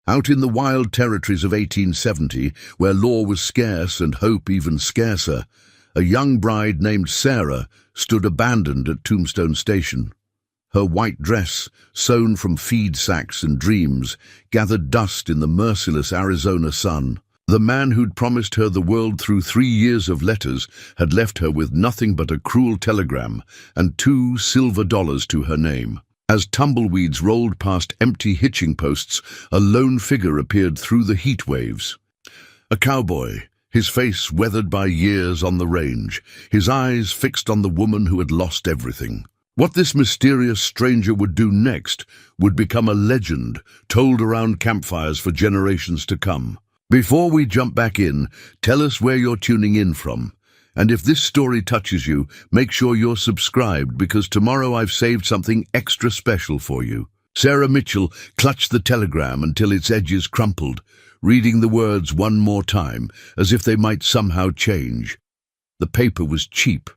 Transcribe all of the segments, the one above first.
Out in the wild territories of 1870, where law was scarce and hope even scarcer, a young bride named Sarah stood abandoned at Tombstone Station. Her white dress, sewn from feed sacks and dreams, gathered dust in the merciless Arizona sun. The man who'd promised her the world through 3 years of letters had left her with nothing but a cruel telegram and $2 silver to her name. As tumbleweeds rolled past empty hitching posts, a lone figure appeared through the heat waves. A cowboy, his face weathered by years on the range, his eyes fixed on the woman who had lost everything. What this mysterious stranger would do next would become a legend told around campfires for generations to come. Before we jump back in, tell us where you're tuning in from. And if this story touches you, make sure you're subscribed, because tomorrow I've saved something extra special for you. Sarah Mitchell clutched the telegram until its edges crumpled, reading the words one more time, as if they might somehow change. The paper was cheap,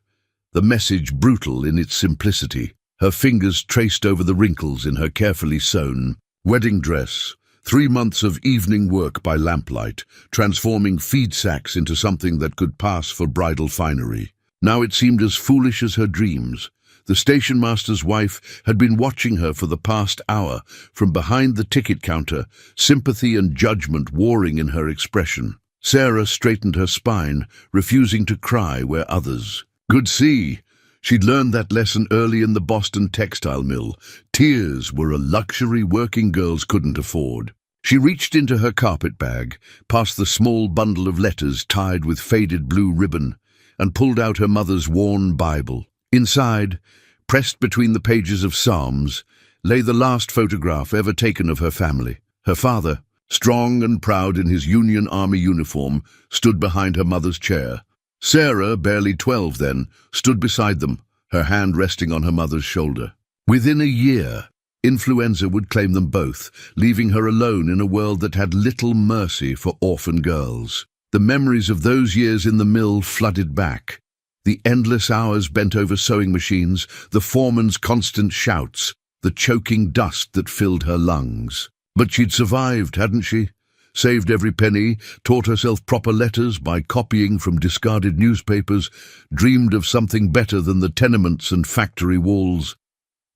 the message brutal in its simplicity. Her fingers traced over the wrinkles in her carefully sewn wedding dress. 3 months of evening work by lamplight, transforming feed sacks into something that could pass for bridal finery. Now it seemed as foolish as her dreams. The station master's wife had been watching her for the past hour from behind the ticket counter, sympathy and judgment warring in her expression. Sarah straightened her spine, refusing to cry where others could see. She'd learned that lesson early in the Boston textile mill. Tears were a luxury working girls couldn't afford. She reached into her carpet bag, past the small bundle of letters tied with faded blue ribbon, and pulled out her mother's worn Bible. Inside, pressed between the pages of Psalms, lay the last photograph ever taken of her family. Her father, strong and proud in his Union Army uniform, stood behind her mother's chair. Sarah, barely 12 then, stood beside them, her hand resting on her mother's shoulder. Within a year, influenza would claim them both, leaving her alone in a world that had little mercy for orphan girls. The memories of those years in the mill flooded back. The endless hours bent over sewing machines, the foreman's constant shouts, the choking dust that filled her lungs. But she'd survived, hadn't she? Saved every penny, taught herself proper letters by copying from discarded newspapers, dreamed of something better than the tenements and factory walls.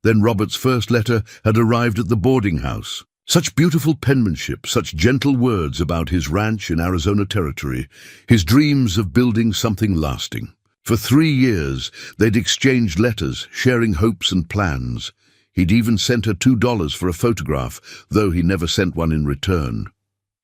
Then Robert's first letter had arrived at the boarding house. Such beautiful penmanship, such gentle words about his ranch in Arizona Territory, his dreams of building something lasting. For 3 years, they'd exchanged letters, sharing hopes and plans. He'd even sent her $2 for a photograph, though he never sent one in return.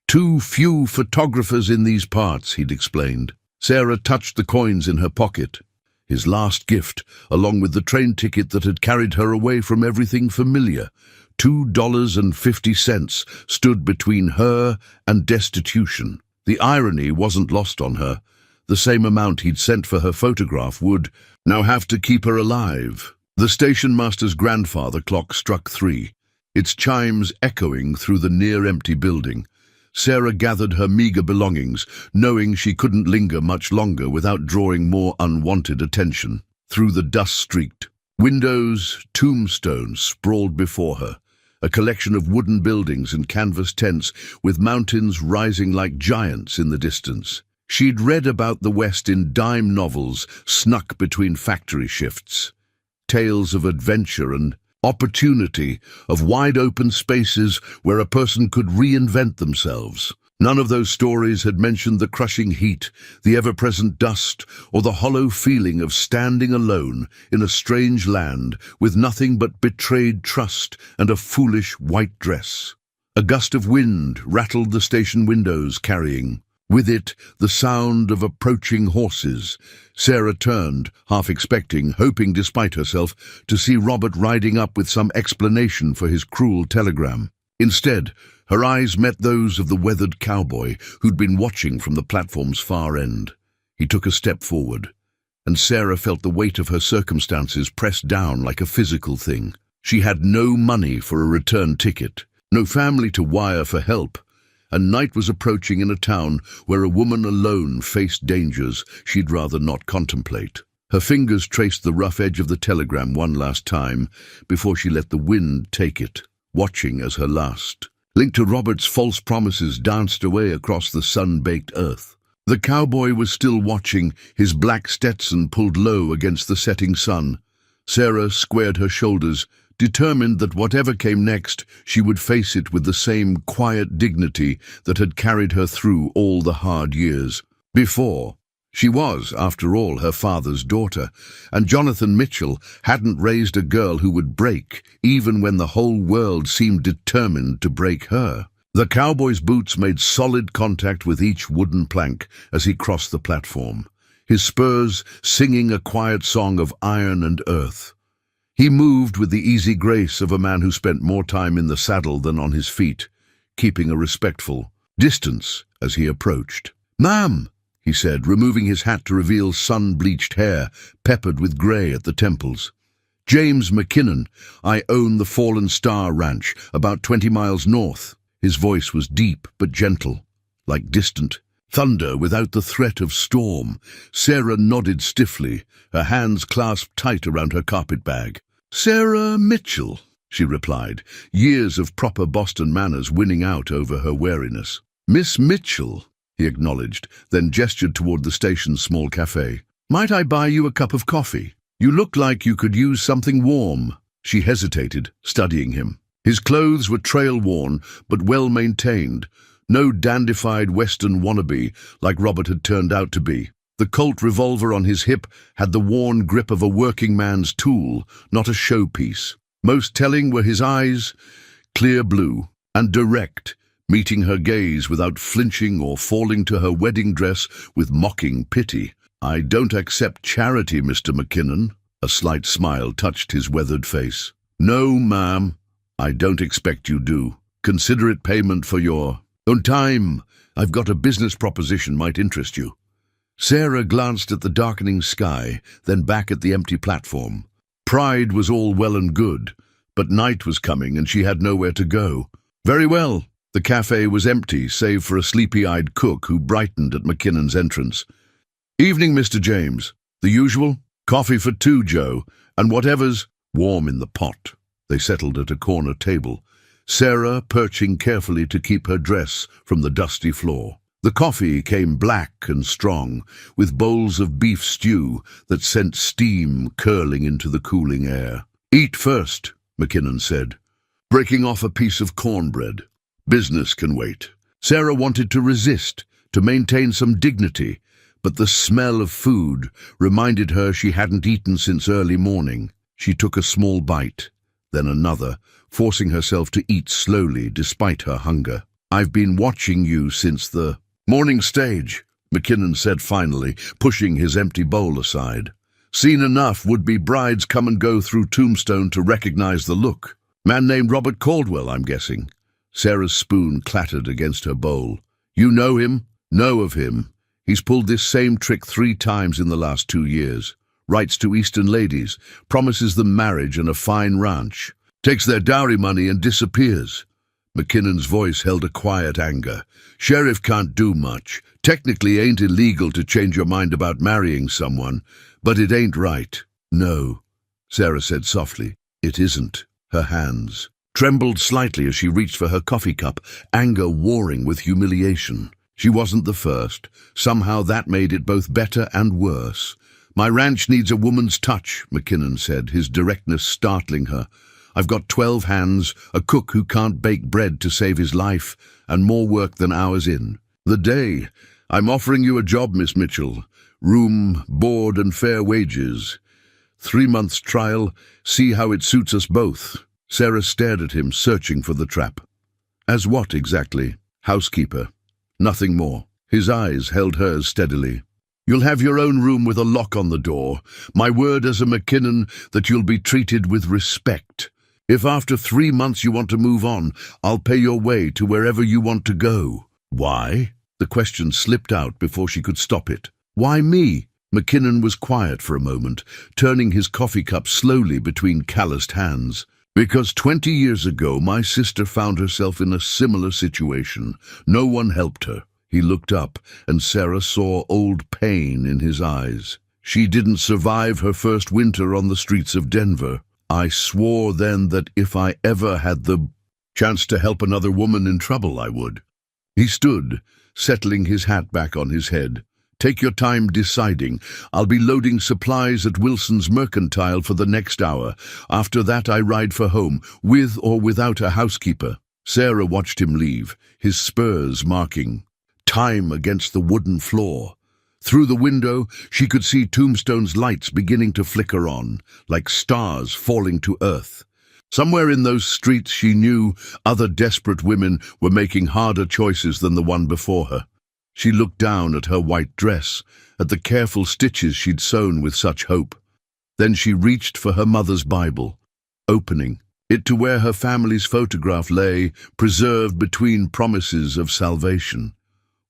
"Too few photographers in these parts," he'd explained. Sarah touched the coins in her pocket. His last gift, along with the train ticket that had carried her away from everything familiar. $2.50 stood between her and destitution. The irony wasn't lost on her. The same amount he'd sent for her photograph would now have to keep her alive. The station master's grandfather clock struck 3, its chimes echoing through the near-empty building. Sarah gathered her meager belongings, knowing she couldn't linger much longer without drawing more unwanted attention. Through the dust-streaked windows, tombstones sprawled before her, a collection of wooden buildings and canvas tents with mountains rising like giants in the distance. She'd read about the West in dime novels snuck between factory shifts. Tales of adventure and opportunity, of wide-open spaces where a person could reinvent themselves. None of those stories had mentioned the crushing heat, the ever-present dust, or the hollow feeling of standing alone in a strange land with nothing but betrayed trust and a foolish white dress. A gust of wind rattled the station windows, carrying with it the sound of approaching horses. Sarah turned, half expecting, hoping despite herself, to see Robert riding up with some explanation for his cruel telegram. Instead, her eyes met those of the weathered cowboy who'd been watching from the platform's far end. He took a step forward, and Sarah felt the weight of her circumstances pressed down like a physical thing. She had no money for a return ticket, no family to wire for help, and night was approaching in a town where a woman alone faced dangers she'd rather not contemplate. Her fingers traced the rough edge of the telegram one last time before she let the wind take it, watching as her last linked to Robert's false promises, danced away across the sun-baked earth. The cowboy was still watching, his black Stetson pulled low against the setting sun. Sarah squared her shoulders, determined that whatever came next, she would face it with the same quiet dignity that had carried her through all the hard years before. She was, after all, her father's daughter, and Jonathan Mitchell hadn't raised a girl who would break, even when the whole world seemed determined to break her. The cowboy's boots made solid contact with each wooden plank as he crossed the platform, his spurs singing a quiet song of iron and earth. He moved with the easy grace of a man who spent more time in the saddle than on his feet, keeping a respectful distance as he approached. "Ma'am," he said, removing his hat to reveal sun-bleached hair, peppered with grey at the temples. "James McKinnon. I own the Fallen Star Ranch, about 20 miles north." His voice was deep but gentle, like distant thunder without the threat of storm. Sarah nodded stiffly, her hands clasped tight around her carpet bag. "Sarah Mitchell," she replied, years of proper Boston manners winning out over her wariness. "Miss Mitchell," he acknowledged, then gestured toward the station's small cafe. "Might I buy you a cup of coffee? You look like you could use something warm." She hesitated, studying him. His clothes were trail-worn, but well-maintained. No dandified Western wannabe like Robert had turned out to be. The Colt revolver on his hip had the worn grip of a working man's tool, not a showpiece. Most telling were his eyes, clear blue and direct, meeting her gaze without flinching or falling to her wedding dress with mocking pity. "I don't accept charity, Mr. McKinnon." A slight smile touched his weathered face. "No, ma'am, I don't expect you do. Consider it payment for your own time. I've got a business proposition might interest you." Sarah glanced at the darkening sky, then back at the empty platform. Pride was all well and good, but night was coming and she had nowhere to go. "Very well." The cafe was empty, save for a sleepy-eyed cook who brightened at McKinnon's entrance. "Evening, Mr. James. The usual? Coffee for two, Joe, and whatever's warm in the pot." They settled at a corner table, Sarah perching carefully to keep her dress from the dusty floor. The coffee came black and strong, with bowls of beef stew that sent steam curling into the cooling air. "Eat first," McKinnon said, breaking off a piece of cornbread. "Business can wait." Sarah wanted to resist, to maintain some dignity, but the smell of food reminded her she hadn't eaten since early morning. She took a small bite, then another, forcing herself to eat slowly despite her hunger. "I've been watching you since the morning stage," McKinnon said finally, pushing his empty bowl aside. "Seen enough would-be brides come and go through Tombstone to recognize the look. Man named Robert Caldwell, I'm guessing." Sarah's spoon clattered against her bowl. "You know him?" "Know of him. He's pulled this same trick 3 times in the last 2 years. Writes to Eastern ladies, promises them marriage and a fine ranch, takes their dowry money and disappears." McKinnon's voice held a quiet anger. "Sheriff can't do much. Technically ain't illegal to change your mind about marrying someone, but it ain't right." "No," Sarah said softly. "It isn't." Her hands trembled slightly as she reached for her coffee cup, anger warring with humiliation. She wasn't the first. Somehow that made it both better and worse. "My ranch needs a woman's touch," McKinnon said, his directness startling her. "I've got 12 hands, a cook who can't bake bread to save his life, and more work than hours in the day. I'm offering you a job, Miss Mitchell. Room, board, and fair wages. 3 months trial, see how it suits us both." Sarah stared at him, searching for the trap. "As what, exactly?" "Housekeeper. Nothing more." His eyes held hers steadily. "You'll have your own room with a lock on the door. My word as a McKinnon that you'll be treated with respect. If after 3 months you want to move on, I'll pay your way to wherever you want to go." "Why?" The question slipped out before she could stop it. "Why me?" McKinnon was quiet for a moment, turning his coffee cup slowly between calloused hands. "Because 20 years ago my sister found herself in a similar situation. No one helped her." He looked up, and Sarah saw old pain in his eyes. "She didn't survive her first winter on the streets of Denver. I swore then that if I ever had the Chance to help another woman in trouble, I would. He stood, settling his hat back on his head. Take your time deciding. I'll be loading supplies at Wilson's Mercantile for the next hour. After that I ride for home, with or without a housekeeper. Sarah watched him leave, his spurs marking time against the wooden floor. Through the window, she could see Tombstone's lights beginning to flicker on, like stars falling to earth. Somewhere in those streets, she knew other desperate women were making harder choices than the one before her. She looked down at her white dress, at the careful stitches she'd sewn with such hope. Then she reached for her mother's Bible, opening it to where her family's photograph lay, preserved between promises of salvation.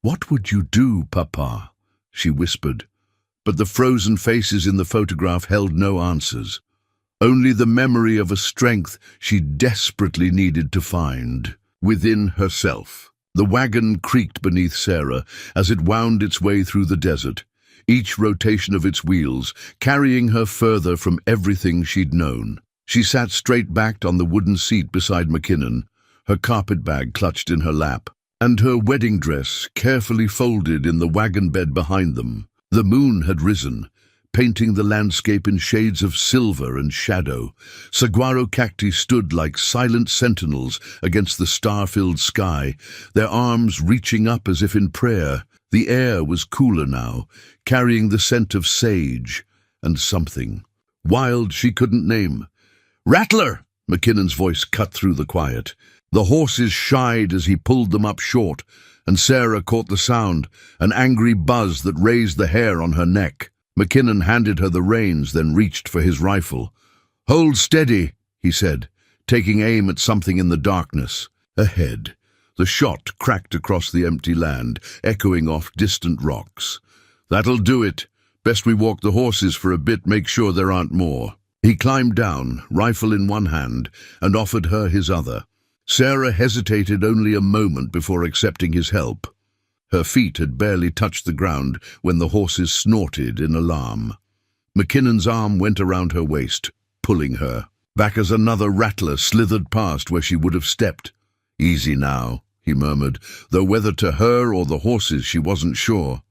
"What would you do, Papa?" she whispered. But the frozen faces in the photograph held no answers. Only the memory of a strength she desperately needed to find within herself. The wagon creaked beneath Sarah as it wound its way through the desert, each rotation of its wheels carrying her further from everything she'd known. She sat straight-backed on the wooden seat beside McKinnon, her carpet bag clutched in her lap, and her wedding dress carefully folded in the wagon bed behind them. The moon had risen, painting the landscape in shades of silver and shadow. Saguaro cacti stood like silent sentinels against the star-filled sky, their arms reaching up as if in prayer. The air was cooler now, carrying the scent of sage and something wild she couldn't name. "Rattler!" McKinnon's voice cut through the quiet. The horses shied as he pulled them up short, and Sarah caught the sound, an angry buzz that raised the hair on her neck. McKinnon handed her the reins, then reached for his rifle. "Hold steady," he said, taking aim at something in the darkness. Ahead, the shot cracked across the empty land, echoing off distant rocks. "That'll do it. Best we walk the horses for a bit, make sure there aren't more." He climbed down, rifle in one hand, and offered her his other. Sarah hesitated only a moment before accepting his help. Her feet had barely touched the ground when the horses snorted in alarm. McKinnon's arm went around her waist, pulling her back as another rattler slithered past where she would have stepped. "Easy now," he murmured, though whether to her or the horses she wasn't sure.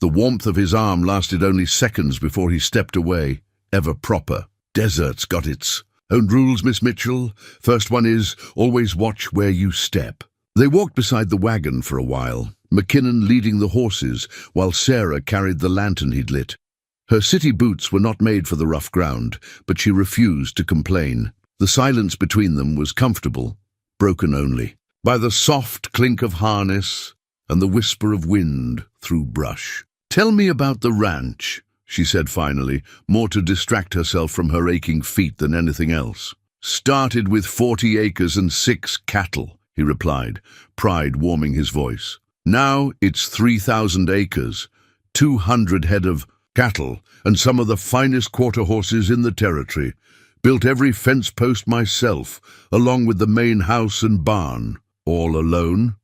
The warmth of his arm lasted only seconds before he stepped away, ever proper. "Desert's got its own rules, Miss Mitchell. First one is, always watch where you step." They walked beside the wagon for a while, McKinnon leading the horses while Sarah carried the lantern he'd lit. Her city boots were not made for the rough ground, but she refused to complain. The silence between them was comfortable, broken only by the soft clink of harness and the whisper of wind through brush. "Tell me about the ranch," she said finally, more to distract herself from her aching feet than anything else. "Started with 40 acres and 6 cattle, he replied, pride warming his voice. "Now it's 3,000 acres, 200 head of cattle, and some of the finest quarter horses in the territory. Built every fence post myself, along with the main house and barn, all alone.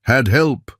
Had help,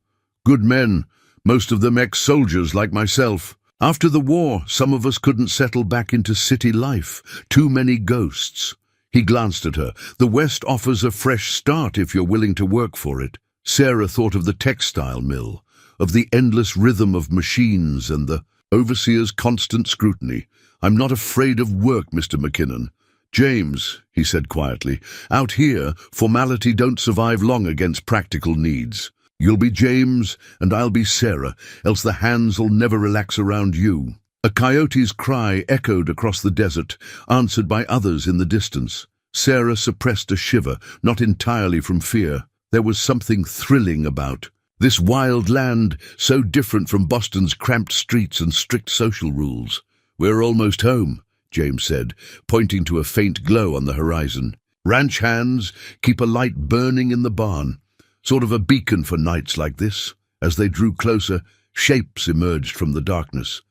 good men, most of them ex-soldiers like myself. After the war, some of us couldn't settle back into city life. Too many ghosts." He glanced at her. "The West offers a fresh start if you're willing to work for it." Sarah thought of the textile mill, of the endless rhythm of machines and the overseer's constant scrutiny. "I'm not afraid of work, Mr. McKinnon." "James," he said quietly, "out here, formality don't survive long against practical needs. You'll be James, and I'll be Sarah, else the hands'll never relax around you." A coyote's cry echoed across the desert, answered by others in the distance. Sarah suppressed a shiver, not entirely from fear. There was something thrilling about this wild land, so different from Boston's cramped streets and strict social rules. "We're almost home," James said, pointing to a faint glow on the horizon. "Ranch hands keep a light burning in the barn. Sort of a beacon for nights like this." As they drew closer, shapes emerged from the darkness.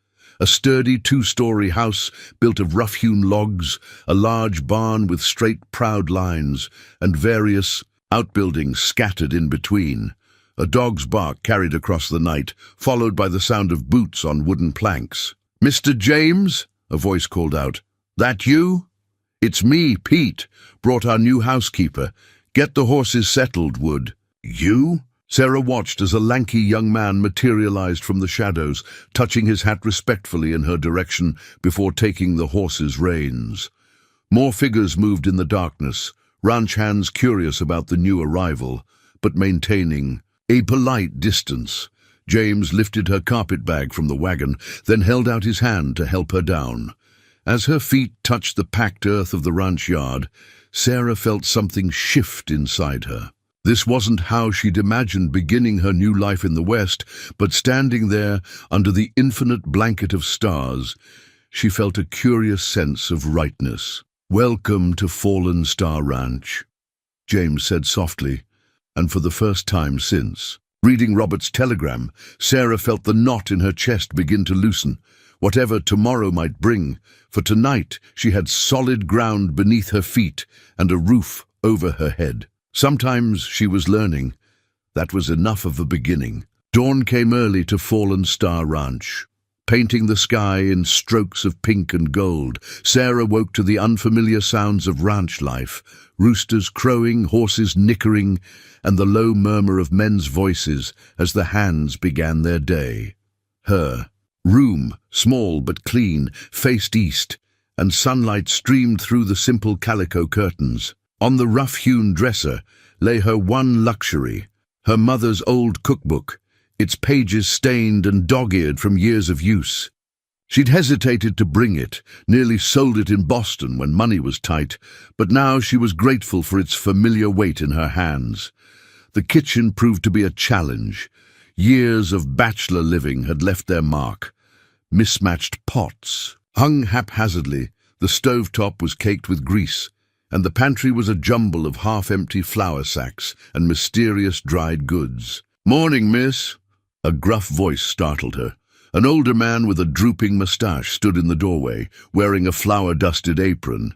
A sturdy 2-story house built of rough-hewn logs, a large barn with straight, proud lines, and various outbuildings scattered in between. A dog's bark carried across the night, followed by the sound of boots on wooden planks. "Mr. James?" a voice called out. "That you?" "It's me, Pete. Brought our new housekeeper. Get the horses settled, Wood. You? Sarah watched as a lanky young man materialized from the shadows, touching his hat respectfully in her direction before taking the horse's reins. More figures moved in the darkness, ranch hands curious about the new arrival, but maintaining a polite distance. James lifted her carpet bag from the wagon, then held out his hand to help her down. As her feet touched the packed earth of the ranch yard, Sarah felt something shift inside her. This wasn't how she'd imagined beginning her new life in the West, but standing there under the infinite blanket of stars, she felt a curious sense of rightness. "Welcome to Fallen Star Ranch," James said softly, and for the first time since. Reading Robert's telegram, Sarah felt the knot in her chest begin to loosen. Whatever tomorrow might bring, for tonight she had solid ground beneath her feet and a roof over her head. Sometimes she was learning. That was enough of a beginning. Dawn came early to Fallen Star Ranch. Painting the sky in strokes of pink and gold, Sarah woke to the unfamiliar sounds of ranch life, roosters crowing, horses nickering, and the low murmur of men's voices as the hands began their day. Her room, small but clean, faced east, and sunlight streamed through the simple calico curtains. On the rough-hewn dresser lay her one luxury, her mother's old cookbook, its pages stained and dog-eared from years of use. She'd hesitated to bring it, nearly sold it in Boston when money was tight, but now she was grateful for its familiar weight in her hands. The kitchen proved to be a challenge. Years of bachelor living had left their mark. Mismatched pots hung haphazardly, the stovetop was caked with grease, and the pantry was a jumble of half-empty flour sacks and mysterious dried goods. "Morning, miss." A gruff voice startled her. An older man with a drooping moustache stood in the doorway, wearing a flour-dusted apron.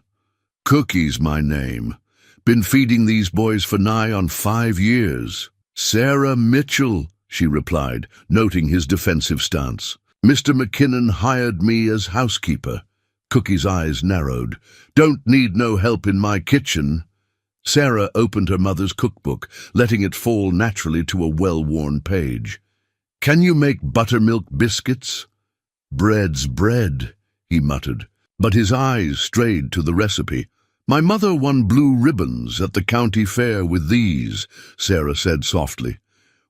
"Cookie's my name. Been feeding these boys for nigh on 5 years. "Sarah Mitchell," she replied, noting his defensive stance. "Mr. McKinnon hired me as housekeeper." Cookie's eyes narrowed. "Don't need no help in my kitchen." Sarah opened her mother's cookbook, letting it fall naturally to a well-worn page. "Can you make buttermilk biscuits?" "Bread's bread," he muttered, but his eyes strayed to the recipe. "My mother won blue ribbons at the county fair with these," Sarah said softly.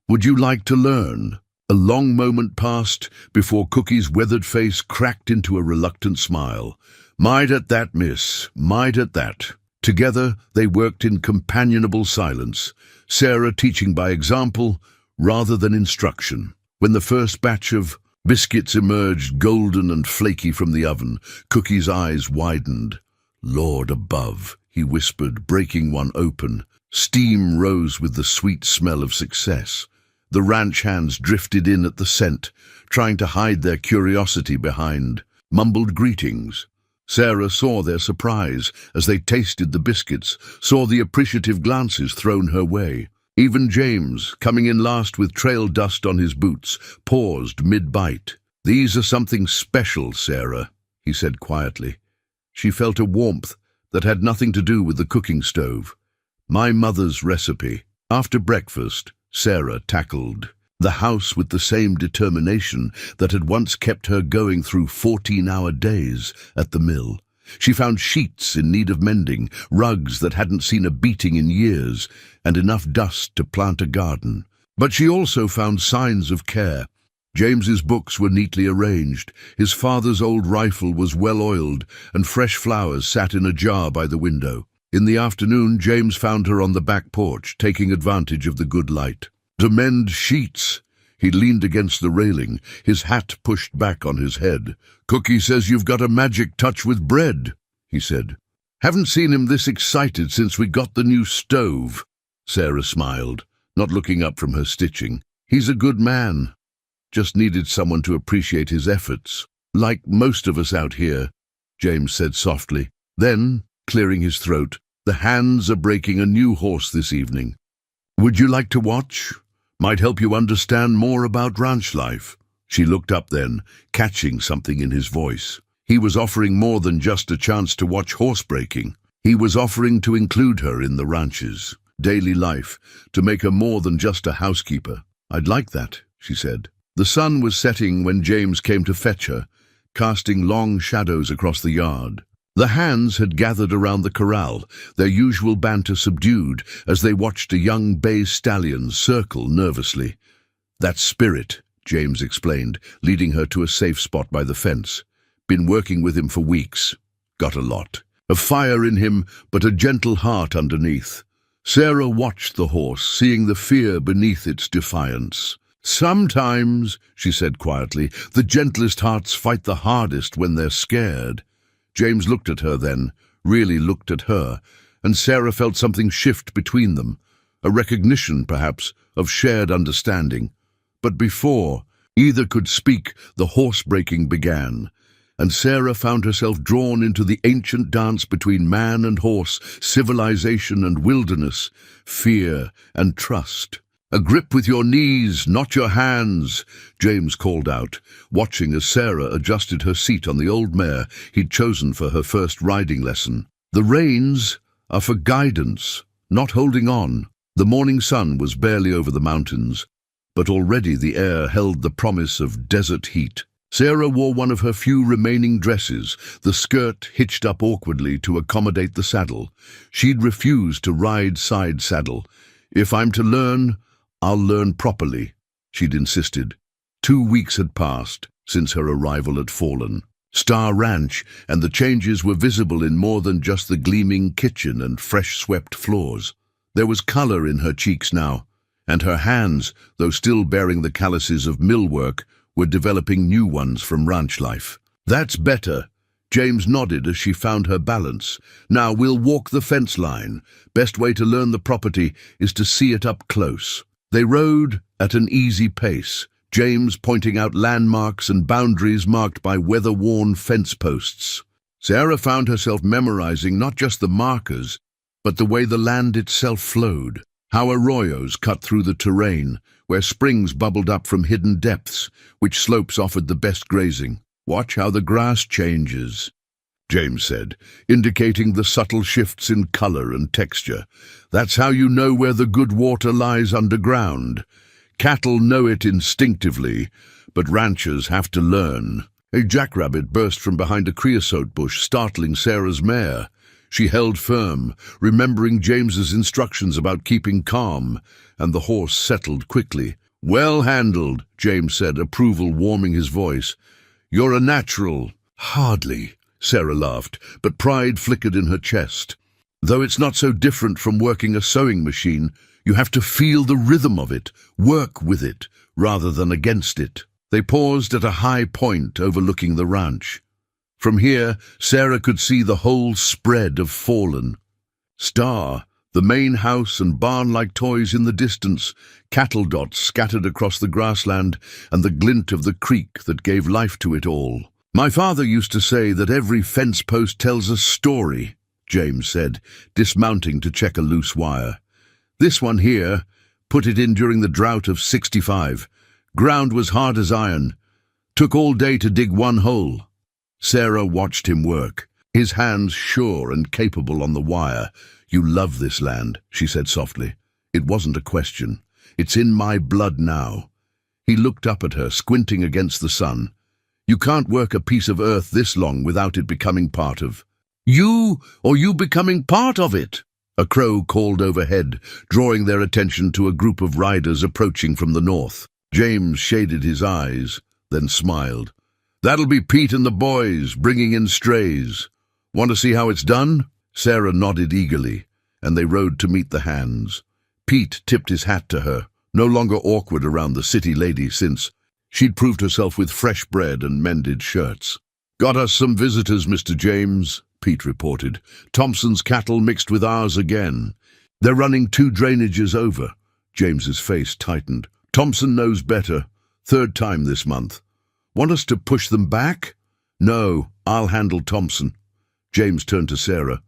"Would you like to learn?" A long moment passed before Cookie's weathered face cracked into a reluctant smile. "Might at that, miss, might at that." Together they worked in companionable silence, Sarah teaching by example rather than instruction. When the first batch of biscuits emerged golden and flaky from the oven, Cookie's eyes widened. "Lord above," he whispered, breaking one open. Steam rose with the sweet smell of success. The ranch hands drifted in at the scent, trying to hide their curiosity behind mumbled greetings. Sarah saw their surprise as they tasted the biscuits, saw the appreciative glances thrown her way. Even James, coming in last with trail dust on his boots, paused mid-bite. "These are something special, Sarah," he said quietly. She felt a warmth that had nothing to do with the cooking stove. "My mother's recipe." After breakfast, Sarah tackled the house with the same determination that had once kept her going through 14-hour days at the mill. She found sheets in need of mending, rugs that hadn't seen a beating in years, and enough dust to plant a garden. But she also found signs of care. James's books were neatly arranged, his father's old rifle was well-oiled, and fresh flowers sat in a jar by the window. In the afternoon, James found her on the back porch, taking advantage of the good light. "To mend sheets." He leaned against the railing, his hat pushed back on his head. "Cookie says you've got a magic touch with bread," he said. "Haven't seen him this excited since we got the new stove." Sarah smiled, not looking up from her stitching. "He's a good man. Just needed someone to appreciate his efforts. Like most of us out here," James said softly. Then, clearing his throat, "The hands are breaking a new horse this evening. Would you like to watch? Might help you understand more about ranch life." She looked up then, catching something in his voice. He was offering more than just a chance to watch horse breaking. He was offering to include her in the ranches. daily life, to make her more than just a housekeeper. "I'd like that," she said. The sun was setting when James came to fetch her, casting long shadows across the yard. The hands had gathered around the corral, their usual banter subdued as they watched a young bay stallion circle nervously. "That's Spirit," James explained, leading her to a safe spot by the fence. "Been working with him for weeks. Got a lot. A fire in him, but a gentle heart underneath." Sarah watched the horse, seeing the fear beneath its defiance. "Sometimes," she said quietly, "the gentlest hearts fight the hardest when they're scared." James looked at her then, really looked at her, and Sarah felt something shift between them, a recognition, perhaps, of shared understanding. But before either could speak, the horse-breaking began, and Sarah found herself drawn into the ancient dance between man and horse, civilization and wilderness, fear and trust. "A grip with your knees, not your hands," James called out, watching as Sarah adjusted her seat on the old mare he'd chosen for her first riding lesson. "The reins are for guidance, not holding on." The morning sun was barely over the mountains, but already the air held the promise of desert heat. Sarah wore one of her few remaining dresses, the skirt hitched up awkwardly to accommodate the saddle. She'd refused to ride side saddle. "If I'm to learn, I'll learn properly," she'd insisted. 2 weeks had passed since her arrival at Fallen Star Ranch, and the changes were visible in more than just the gleaming kitchen and fresh-swept floors. There was color in her cheeks now, and her hands, though still bearing the calluses of mill work, were developing new ones from ranch life. "That's better." James nodded as she found her balance. "Now we'll walk the fence line. Best way to learn the property is to see it up close." They rode at an easy pace, James pointing out landmarks and boundaries marked by weather-worn fence posts. Sarah found herself memorizing not just the markers, but the way the land itself flowed, how arroyos cut through the terrain, where springs bubbled up from hidden depths, which slopes offered the best grazing. "Watch how the grass changes," James said, indicating the subtle shifts in color and texture. "That's how you know where the good water lies underground. Cattle know it instinctively, but ranchers have to learn." A jackrabbit burst from behind a creosote bush, startling Sarah's mare. She held firm, remembering James's instructions about keeping calm, and the horse settled quickly. "Well handled," James said, approval warming his voice. "You're a natural." "Hardly," Sarah laughed, but pride flickered in her chest. "Though it's not so different from working a sewing machine, you have to feel the rhythm of it, work with it, rather than against it." They paused at a high point overlooking the ranch. From here, Sarah could see the whole spread of Fallen Star, the main house and barn-like toys in the distance, cattle dots scattered across the grassland, and the glint of the creek that gave life to it all. "My father used to say that every fence post tells a story," James said, dismounting to check a loose wire. "This one here, put it in during the drought of '65. Ground was hard as iron. Took all day to dig one hole." Sarah watched him work, his hands sure and capable on the wire. "You love this land," she said softly. "It wasn't a question. It's in my blood now." He looked up at her, squinting against the sun. "You can't work a piece of earth this long without it becoming part of you, or you becoming part of it." A crow called overhead, drawing their attention to a group of riders approaching from the north. James shaded his eyes, then smiled. "That'll be Pete and the boys, bringing in strays. Want to see how it's done?" Sarah nodded eagerly, and they rode to meet the hands. Pete tipped his hat to her, no longer awkward around the city lady since she'd proved herself with fresh bread and mended shirts. "Got us some visitors, Mr. James," Pete reported. "Thompson's cattle mixed with ours again. They're running 2 drainages over." James's face tightened. "Thompson knows better. 3rd time this month. Want us to push them back?" "No, I'll handle Thompson." James turned to Sarah.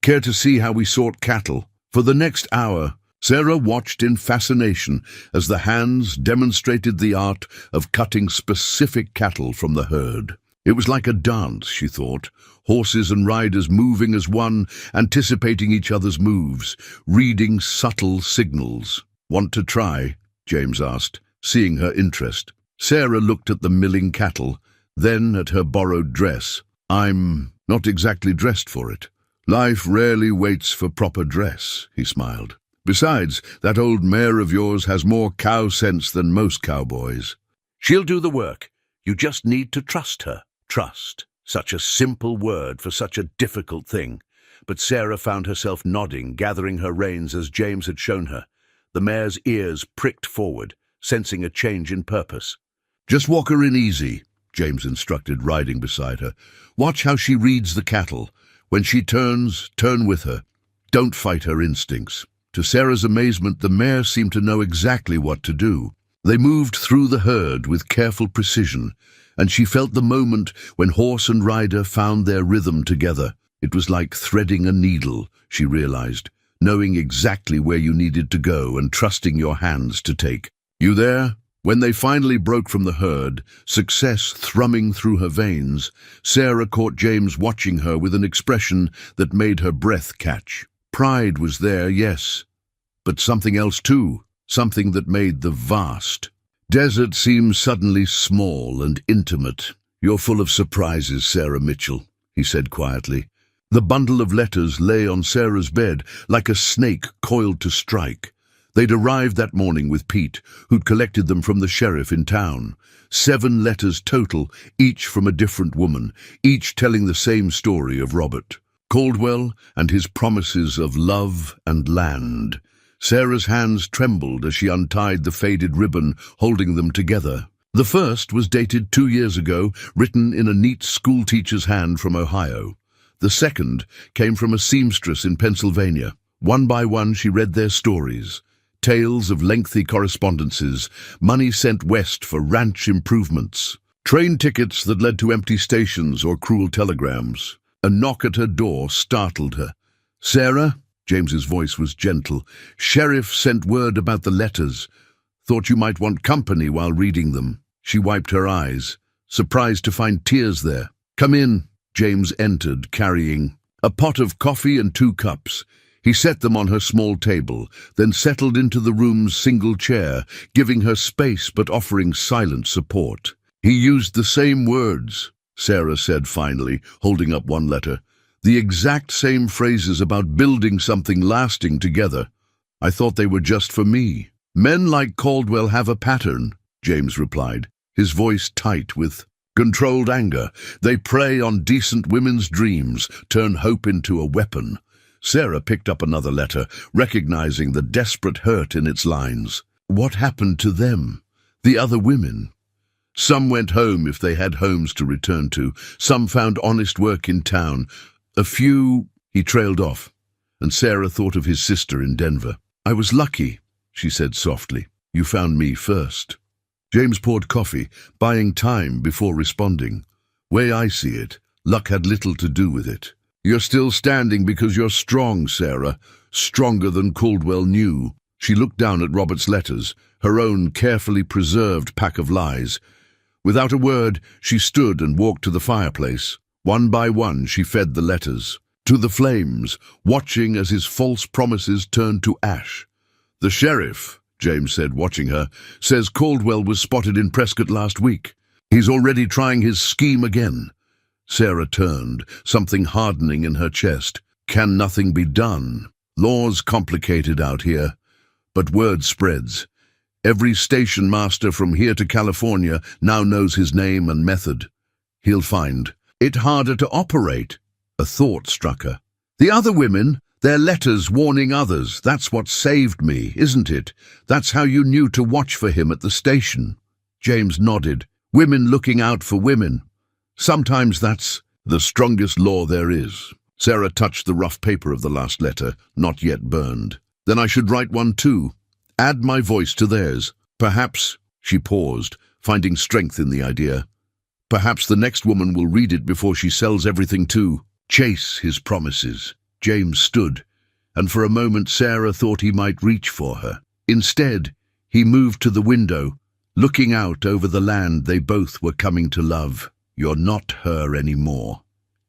"Care to see how we sort cattle?" For the next hour, Sarah watched in fascination as the hands demonstrated the art of cutting specific cattle from the herd. It was like a dance, she thought, horses and riders moving as one, anticipating each other's moves, reading subtle signals. "Want to try?" James asked, seeing her interest. Sarah looked at the milling cattle, then at her borrowed dress. "I'm not exactly dressed for it. Life rarely waits for proper dress," he smiled. "Besides, that old mare of yours has more cow sense than most cowboys." "She'll do the work. You just need to trust her." Trust. Such a simple word for such a difficult thing. But Sarah found herself nodding, gathering her reins as James had shown her. The mare's ears pricked forward, sensing a change in purpose. "Just walk her in easy," James instructed, riding beside her. "Watch how she reads the cattle. When she turns, turn with her. Don't fight her instincts." To Sarah's amazement, the mare seemed to know exactly what to do. They moved through the herd with careful precision, and she felt the moment when horse and rider found their rhythm together. It was like threading a needle, she realized, knowing exactly where you needed to go and trusting your hands to take. "You there?" When they finally broke from the herd, success thrumming through her veins, Sarah caught James watching her with an expression that made her breath catch. Pride was there, yes, but something else too, something that made the vast desert seem suddenly small and intimate. "You're full of surprises, Sarah Mitchell," he said quietly. The bundle of letters lay on Sarah's bed like a snake coiled to strike. They'd arrived that morning with Pete, who'd collected them from the sheriff in town. 7 letters total, each from a different woman, each telling the same story of Robert Caldwell and his promises of love and land. Sarah's hands trembled as she untied the faded ribbon holding them together. The first was dated 2 years ago, written in a neat schoolteacher's hand from Ohio. The second came from a seamstress in Pennsylvania. One by one she read their stories. Tales of lengthy correspondences, money sent west for ranch improvements, train tickets that led to empty stations or cruel telegrams. A knock at her door startled her. "Sarah?" James's voice was gentle. "Sheriff sent word about the letters. Thought you might want company while reading them." She wiped her eyes, surprised to find tears there. "Come in." James entered, carrying a pot of coffee and 2 cups. He set them on her small table, then settled into the room's single chair, giving her space but offering silent support. "He used the same words," Sarah said finally, holding up one letter. "The exact same phrases about building something lasting together. I thought they were just for me." "Men like Caldwell have a pattern," James replied, his voice tight with controlled anger. "They prey on decent women's dreams, turn hope into a weapon." Sarah picked up another letter, recognizing the desperate hurt in its lines. What happened to them? The other women? Some went home if they had homes to return to. Some found honest work in town. A few... He trailed off, and Sarah thought of his sister in Denver. "I was lucky," she said softly. "You found me first." James poured coffee, buying time before responding. "Way I see it, luck had little to do with it. You're still standing because you're strong, Sarah, stronger than Caldwell knew." She looked down at Robert's letters, her own carefully preserved pack of lies. Without a word, she stood and walked to the fireplace. One by one, she fed the letters to the flames, watching as his false promises turned to ash. "The sheriff," James said, watching her, "says Caldwell was spotted in Prescott last week. He's already trying his scheme again." Sarah turned, something hardening in her chest. "Can nothing be done? Law's complicated out here, but word spreads. Every station master from here to California now knows his name and method. He'll find it harder to operate." A thought struck her. "The other women, their letters warning others, that's what saved me, isn't it? That's how you knew to watch for him at the station." James nodded. "Women looking out for women. Sometimes that's the strongest law there is." Sarah touched the rough paper of the last letter, not yet burned. "Then I should write one too. Add my voice to theirs. Perhaps," she paused, finding strength in the idea, "perhaps the next woman will read it before she sells everything to chase his promises." James stood, and for a moment Sarah thought he might reach for her. Instead, he moved to the window, looking out over the land they both were coming to love. "You're not her anymore,"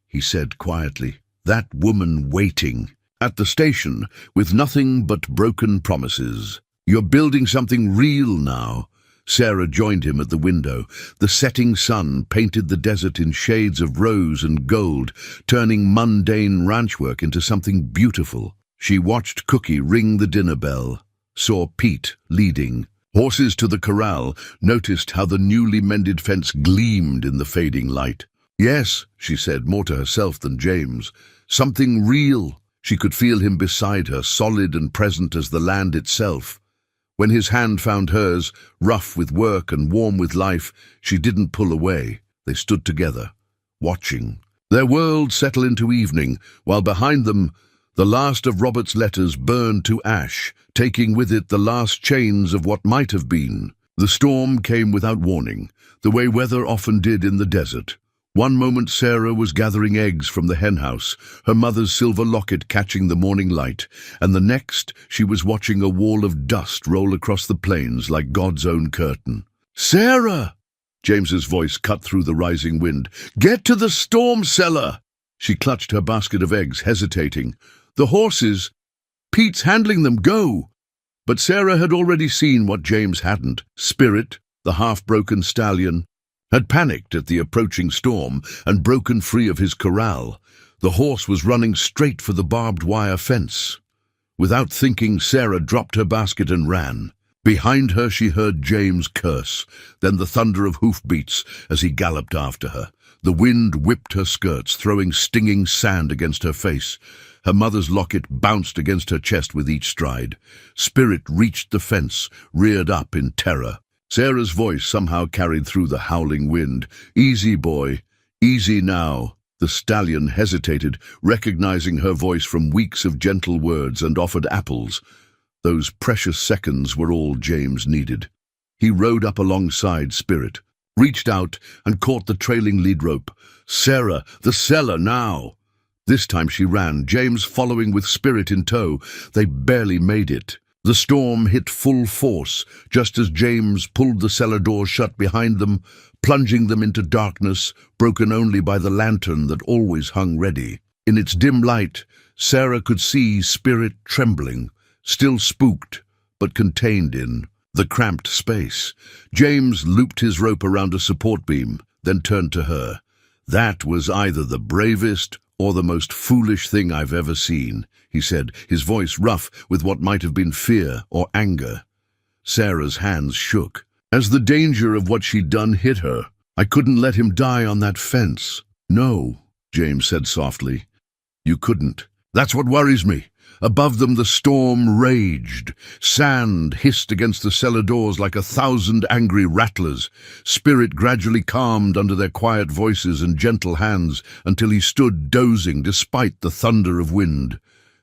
he said quietly. "That woman waiting at the station with nothing but broken promises. You're building something real now." Sarah joined him at the window. The setting sun painted the desert in shades of rose and gold, turning mundane ranch work into something beautiful. She watched Cookie ring the dinner bell, saw Pete leading horses to the corral, noticed how the newly mended fence gleamed in the fading light. "Yes," she said, more to herself than James. "Something real." She could feel him beside her, solid and present as the land itself. When his hand found hers, rough with work and warm with life, she didn't pull away. They stood together, watching their world settle into evening, while behind them the last of Robert's letters burned to ash, taking with it the last chains of what might have been. The storm came without warning, the way weather often did in the desert. One moment Sarah was gathering eggs from the henhouse, her mother's silver locket catching the morning light, and the next she was watching a wall of dust roll across the plains like God's own curtain. "Sarah!" James's voice cut through the rising wind. "Get to the storm cellar!" She clutched her basket of eggs, hesitating. "The horses! Pete's handling them, go!" But Sarah had already seen what James hadn't. Spirit, the half-broken stallion, had panicked at the approaching storm and broken free of his corral. The horse was running straight for the barbed wire fence. Without thinking, Sarah dropped her basket and ran. Behind her she heard James curse, then the thunder of hoofbeats as he galloped after her. The wind whipped her skirts, throwing stinging sand against her face. Her mother's locket bounced against her chest with each stride. Spirit reached the fence, reared up in terror. Sarah's voice somehow carried through the howling wind. "Easy, boy. Easy now." The stallion hesitated, recognizing her voice from weeks of gentle words, and offered apples. Those precious seconds were all James needed. He rode up alongside Spirit, reached out and caught the trailing lead rope. "Sarah, the cellar now!" This time she ran, James following with Spirit in tow. They barely made it. The storm hit full force, just as James pulled the cellar door shut behind them, plunging them into darkness, broken only by the lantern that always hung ready. In its dim light, Sarah could see Spirit trembling, still spooked, but contained in the cramped space. James looped his rope around a support beam, then turned to her. "That was either the bravest or the most foolish thing I've ever seen," he said, his voice rough with what might have been fear or anger. Sarah's hands shook. As the danger of what she'd done hit her, "I couldn't let him die on that fence." "No," James said softly. "You couldn't. That's what worries me." Above them the storm raged. Sand hissed against the cellar doors like 1,000 angry rattlers. Spirit gradually calmed under their quiet voices and gentle hands until he stood dozing despite the thunder of wind.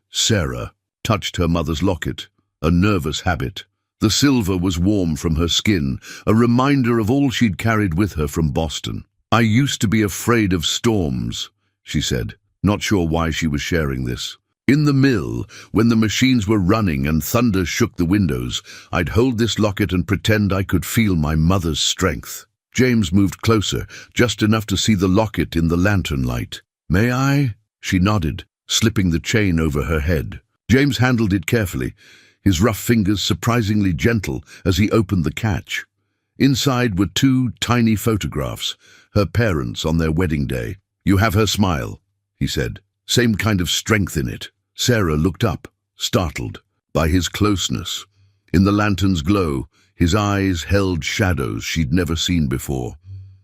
Sarah touched her mother's locket, a nervous habit. The silver was warm from her skin, a reminder of all she'd carried with her from Boston. "I used to be afraid of storms," she said, not sure why she was sharing this. "In the mill, when the machines were running and thunder shook the windows, I'd hold this locket and pretend I could feel my mother's strength." James moved closer, just enough to see the locket in the lantern light. "May I?" She nodded, slipping the chain over her head. James handled it carefully, his rough fingers surprisingly gentle as he opened the catch. Inside were 2 tiny photographs, her parents on their wedding day. "You have her smile," he said. "Same kind of strength in it." Sarah looked up, startled by his closeness. In the lantern's glow, his eyes held shadows she'd never seen before.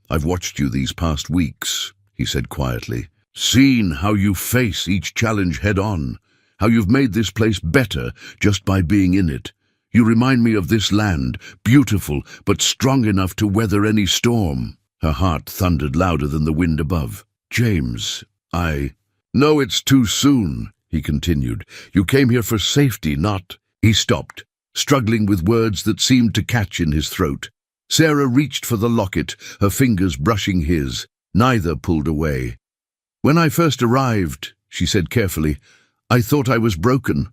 "I've watched you these past weeks," he said quietly. "Seen how you face each challenge head-on, how you've made this place better just by being in it. You remind me of this land, beautiful but strong enough to weather any storm." Her heart thundered louder than the wind above. "James, No, it's too soon," he continued. "You came here for safety, not—" He stopped, struggling with words that seemed to catch in his throat. Sarah reached for the locket, her fingers brushing his. Neither pulled away. "When I first arrived," she said carefully, "I thought I was broken,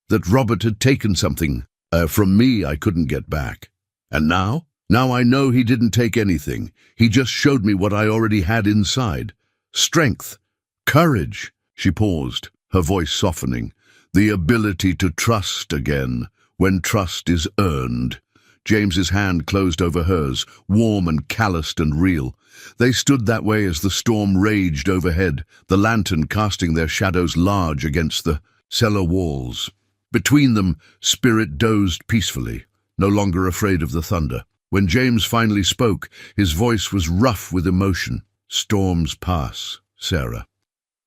that Robert had taken something from me I couldn't get back. And now?" Now I know he didn't take anything. He just showed me what I already had inside. Strength, courage." She paused, her voice softening. "The ability to trust again, when trust is earned." James's hand closed over hers, warm and calloused and real. They stood that way as the storm raged overhead, the lantern casting their shadows large against the cellar walls. Between them, Spirit dozed peacefully, no longer afraid of the thunder. When James finally spoke, his voice was rough with emotion. "Storms pass, Sarah.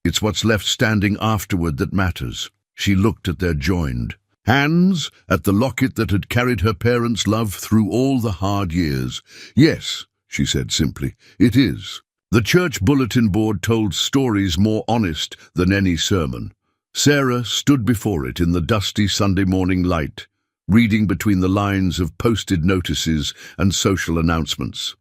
It's what's left standing afterward that matters." She looked at their joined hands, at the locket that had carried her parents' love through all the hard years. "Yes," she said simply, "it is." The church bulletin board told stories more honest than any sermon. Sarah stood before it in the dusty Sunday morning light, reading between the lines of posted notices and social announcements.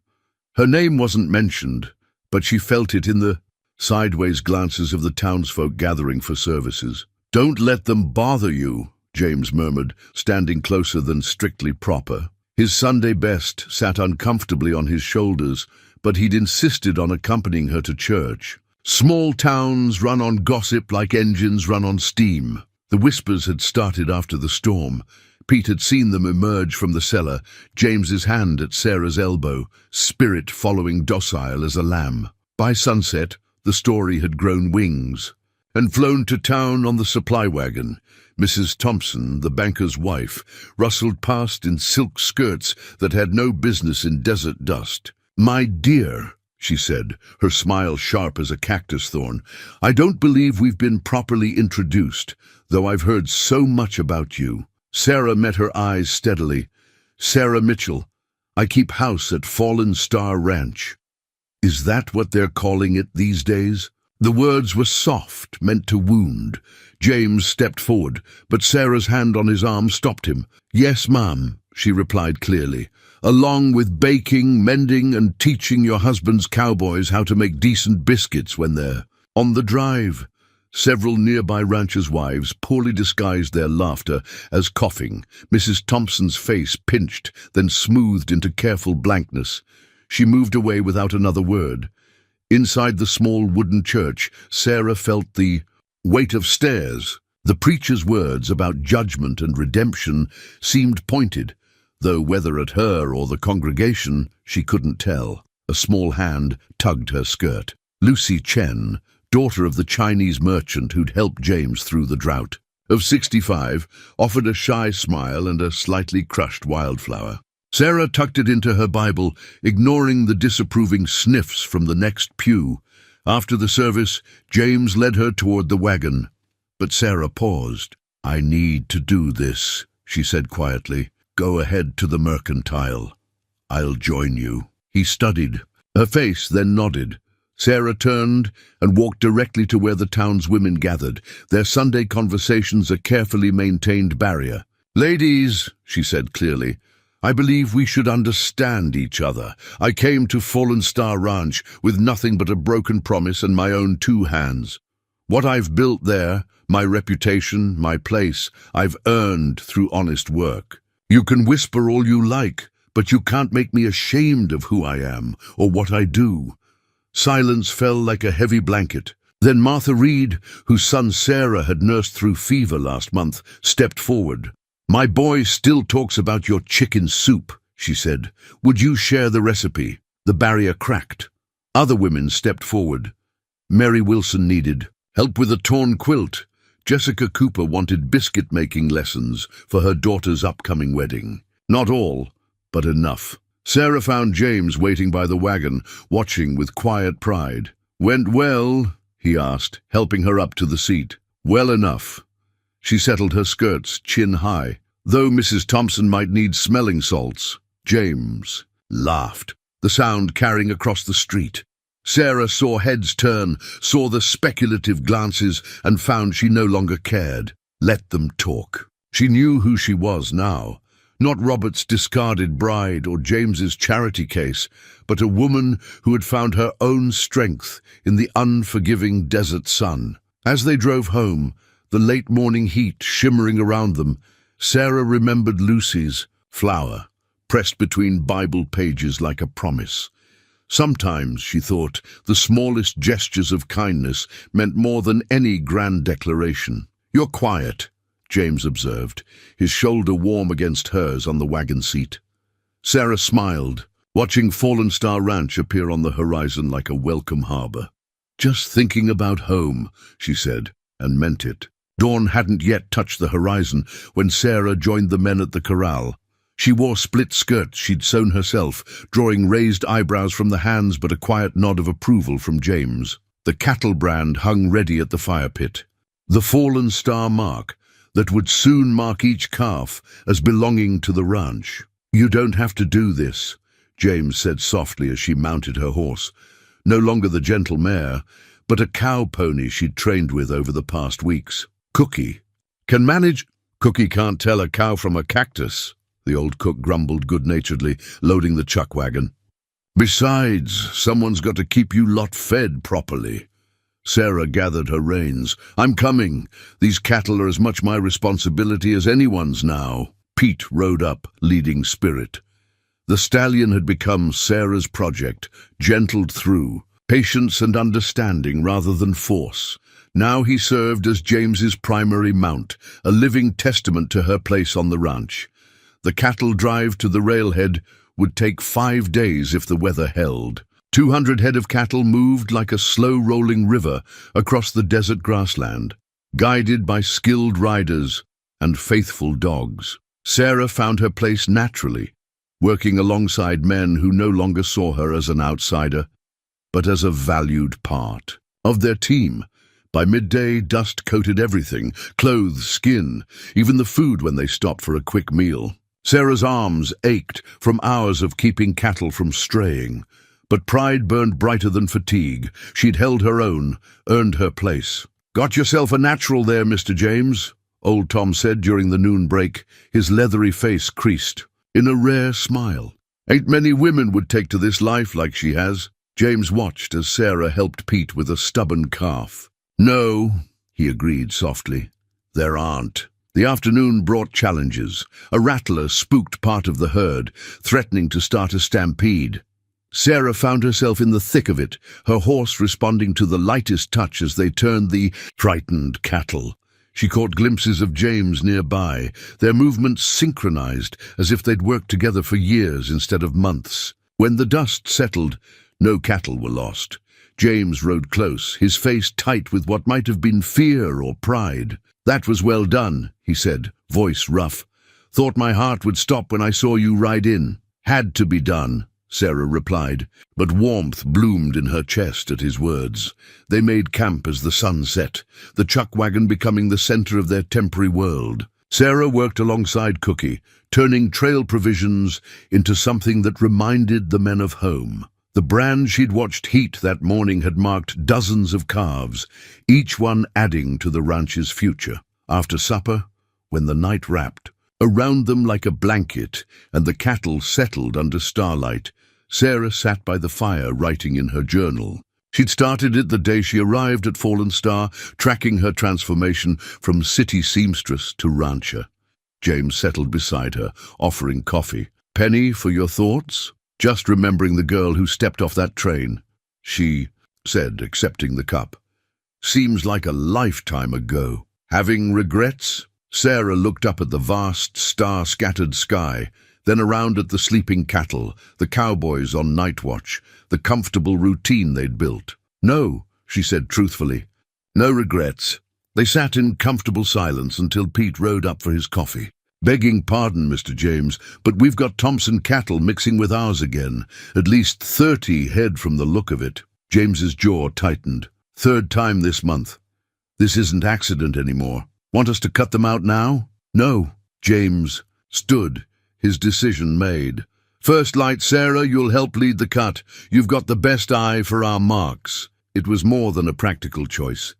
Her name wasn't mentioned, but she felt it in the sideways glances of the townsfolk gathering for services. "Don't let them bother you," James murmured, standing closer than strictly proper. His Sunday best sat uncomfortably on his shoulders, but he'd insisted on accompanying her to church. Small towns run on gossip like engines run on steam. The whispers had started after the storm. Pete had seen them emerge from the cellar, James's hand at Sarah's elbow, Spirit following docile as a lamb. By sunset, the story had grown wings and flown to town on the supply wagon. Mrs. Thompson, the banker's wife, rustled past in silk skirts that had no business in desert dust. "My dear," she said, her smile sharp as a cactus thorn, "I don't believe we've been properly introduced, though I've heard so much about you." Sarah met her eyes steadily. "Sarah Mitchell. I keep house at Fallen Star Ranch." "Is that what they're calling it these days?" The words were soft, meant to wound. James stepped forward, but Sarah's hand on his arm stopped him. "Yes, ma'am," she replied clearly, "along with baking, mending, and teaching your husband's cowboys how to make decent biscuits when they're on the drive." Several nearby ranchers' wives poorly disguised their laughter as coughing. Mrs. Thompson's face pinched, then smoothed into careful blankness. She moved away without another word. Inside the small wooden church, Sarah felt the weight of stairs. The preacher's words about judgment and redemption seemed pointed, though whether at her or the congregation, she couldn't tell. A small hand tugged her skirt. Lucy Chen, daughter of the Chinese merchant who'd helped James through the drought, of 65, offered a shy smile and a slightly crushed wildflower. Sarah tucked it into her Bible, ignoring the disapproving sniffs from the next pew. After the service, James led her toward the wagon. But Sarah paused. "I need to do this," she said quietly. "Go ahead to the mercantile. I'll join you." He studied. Her face then nodded. Sarah turned and walked directly to where the town's women gathered, their Sunday conversations a carefully maintained barrier. "Ladies," she said clearly, "I believe we should understand each other. I came to Fallen Star Ranch with nothing but a broken promise and my own 2 hands. What I've built there, my reputation, my place, I've earned through honest work. You can whisper all you like, but you can't make me ashamed of who I am or what I do." Silence fell like a heavy blanket. Then Martha Reed, whose son Sarah had nursed through fever last month, stepped forward. "My boy still talks about your chicken soup," she said. "Would you share the recipe?" The barrier cracked. Other women stepped forward. Mary Wilson needed help with a torn quilt. Jessica Cooper wanted biscuit-making lessons for her daughter's upcoming wedding. Not all, but enough. Sarah found James waiting by the wagon, watching with quiet pride. "Went well?" he asked, helping her up to the seat. "Well enough." She settled her skirts, chin high. "Though Mrs. Thompson might need smelling salts." James laughed, the sound carrying across the street. Sarah saw heads turn, saw the speculative glances, and found she no longer cared. Let them talk. She knew who she was now. Not Robert's discarded bride or James's charity case, but a woman who had found her own strength in the unforgiving desert sun. As they drove home, the late morning heat shimmering around them, Sarah remembered Lucy's flower, pressed between Bible pages like a promise. Sometimes, she thought, the smallest gestures of kindness meant more than any grand declaration. "You're quiet," James observed, his shoulder warm against hers on the wagon seat. Sarah smiled, watching Fallen Star Ranch appear on the horizon like a welcome harbor. "Just thinking about home," she said, and meant it. Dawn hadn't yet touched the horizon when Sarah joined the men at the corral. She wore split skirts she'd sewn herself, drawing raised eyebrows from the hands but a quiet nod of approval from James. The cattle brand hung ready at the fire pit. The Fallen Star mark that would soon mark each calf as belonging to the ranch. "You don't have to do this," James said softly as she mounted her horse. No longer the gentle mare, but a cow pony she'd trained with over the past weeks. "Cookie can manage." "Cookie can't tell a cow from a cactus," the old cook grumbled good-naturedly, loading the chuck wagon. "Besides, someone's got to keep you lot fed properly." Sarah gathered her reins. "I'm coming. These cattle are as much my responsibility as anyone's now." Pete rode up, leading Spirit. The stallion had become Sarah's project, gentled through, patience and understanding rather than force. Now he served as James's primary mount, a living testament to her place on the ranch. The cattle drive to the railhead would take 5 days if the weather held. 200 head of cattle moved like a slow-rolling river across the desert grassland, guided by skilled riders and faithful dogs. Sarah found her place naturally, working alongside men who no longer saw her as an outsider, but as a valued part of their team. By midday, dust coated everything, clothes, skin, even the food when they stopped for a quick meal. Sarah's arms ached from hours of keeping cattle from straying, but pride burned brighter than fatigue. She'd held her own, earned her place. "Got yourself a natural there, Mr. James," old Tom said during the noon break, his leathery face creased in a rare smile. "Ain't many women would take to this life like she has." James watched as Sarah helped Pete with a stubborn calf. "No," he agreed softly, "there aren't." The afternoon brought challenges. A rattler spooked part of the herd, threatening to start a stampede. Sarah found herself in the thick of it, her horse responding to the lightest touch as they turned the frightened cattle. She caught glimpses of James nearby, their movements synchronized as if they'd worked together for years instead of months. When the dust settled, no cattle were lost. James rode close, his face tight with what might have been fear or pride. "That was well done," he said, voice rough. "Thought my heart would stop when I saw you ride in." "Had to be done," Sarah replied, but warmth bloomed in her chest at his words. They made camp as the sun set, the chuck wagon becoming the center of their temporary world. Sarah worked alongside Cookie, turning trail provisions into something that reminded the men of home. The brand she'd watched heat that morning had marked dozens of calves, each one adding to the ranch's future. After supper, when the night wrapped around them like a blanket and the cattle settled under starlight, Sarah sat by the fire writing in her journal. She'd started it the day she arrived at Fallen Star, tracking her transformation from city seamstress to rancher. James settled beside her, offering coffee. "Penny for your thoughts?" "Just remembering the girl who stepped off that train," she said, accepting the cup. "Seems like a lifetime ago." "Having regrets?" Sarah looked up at the vast, star-scattered sky, then around at the sleeping cattle, the cowboys on night watch, the comfortable routine they'd built. "No," she said truthfully. "No regrets." They sat in comfortable silence until Pete rode up for his coffee. "Begging pardon, Mr. James, but we've got Thompson cattle mixing with ours again. At least 30 head from the look of it." James's jaw tightened. "Third time this month. This isn't accident anymore. Want us to cut them out now?" "No." James stood, his decision made. "First light, Sarah, you'll help lead the cut. You've got the best eye for our marks." It was more than a practical choice.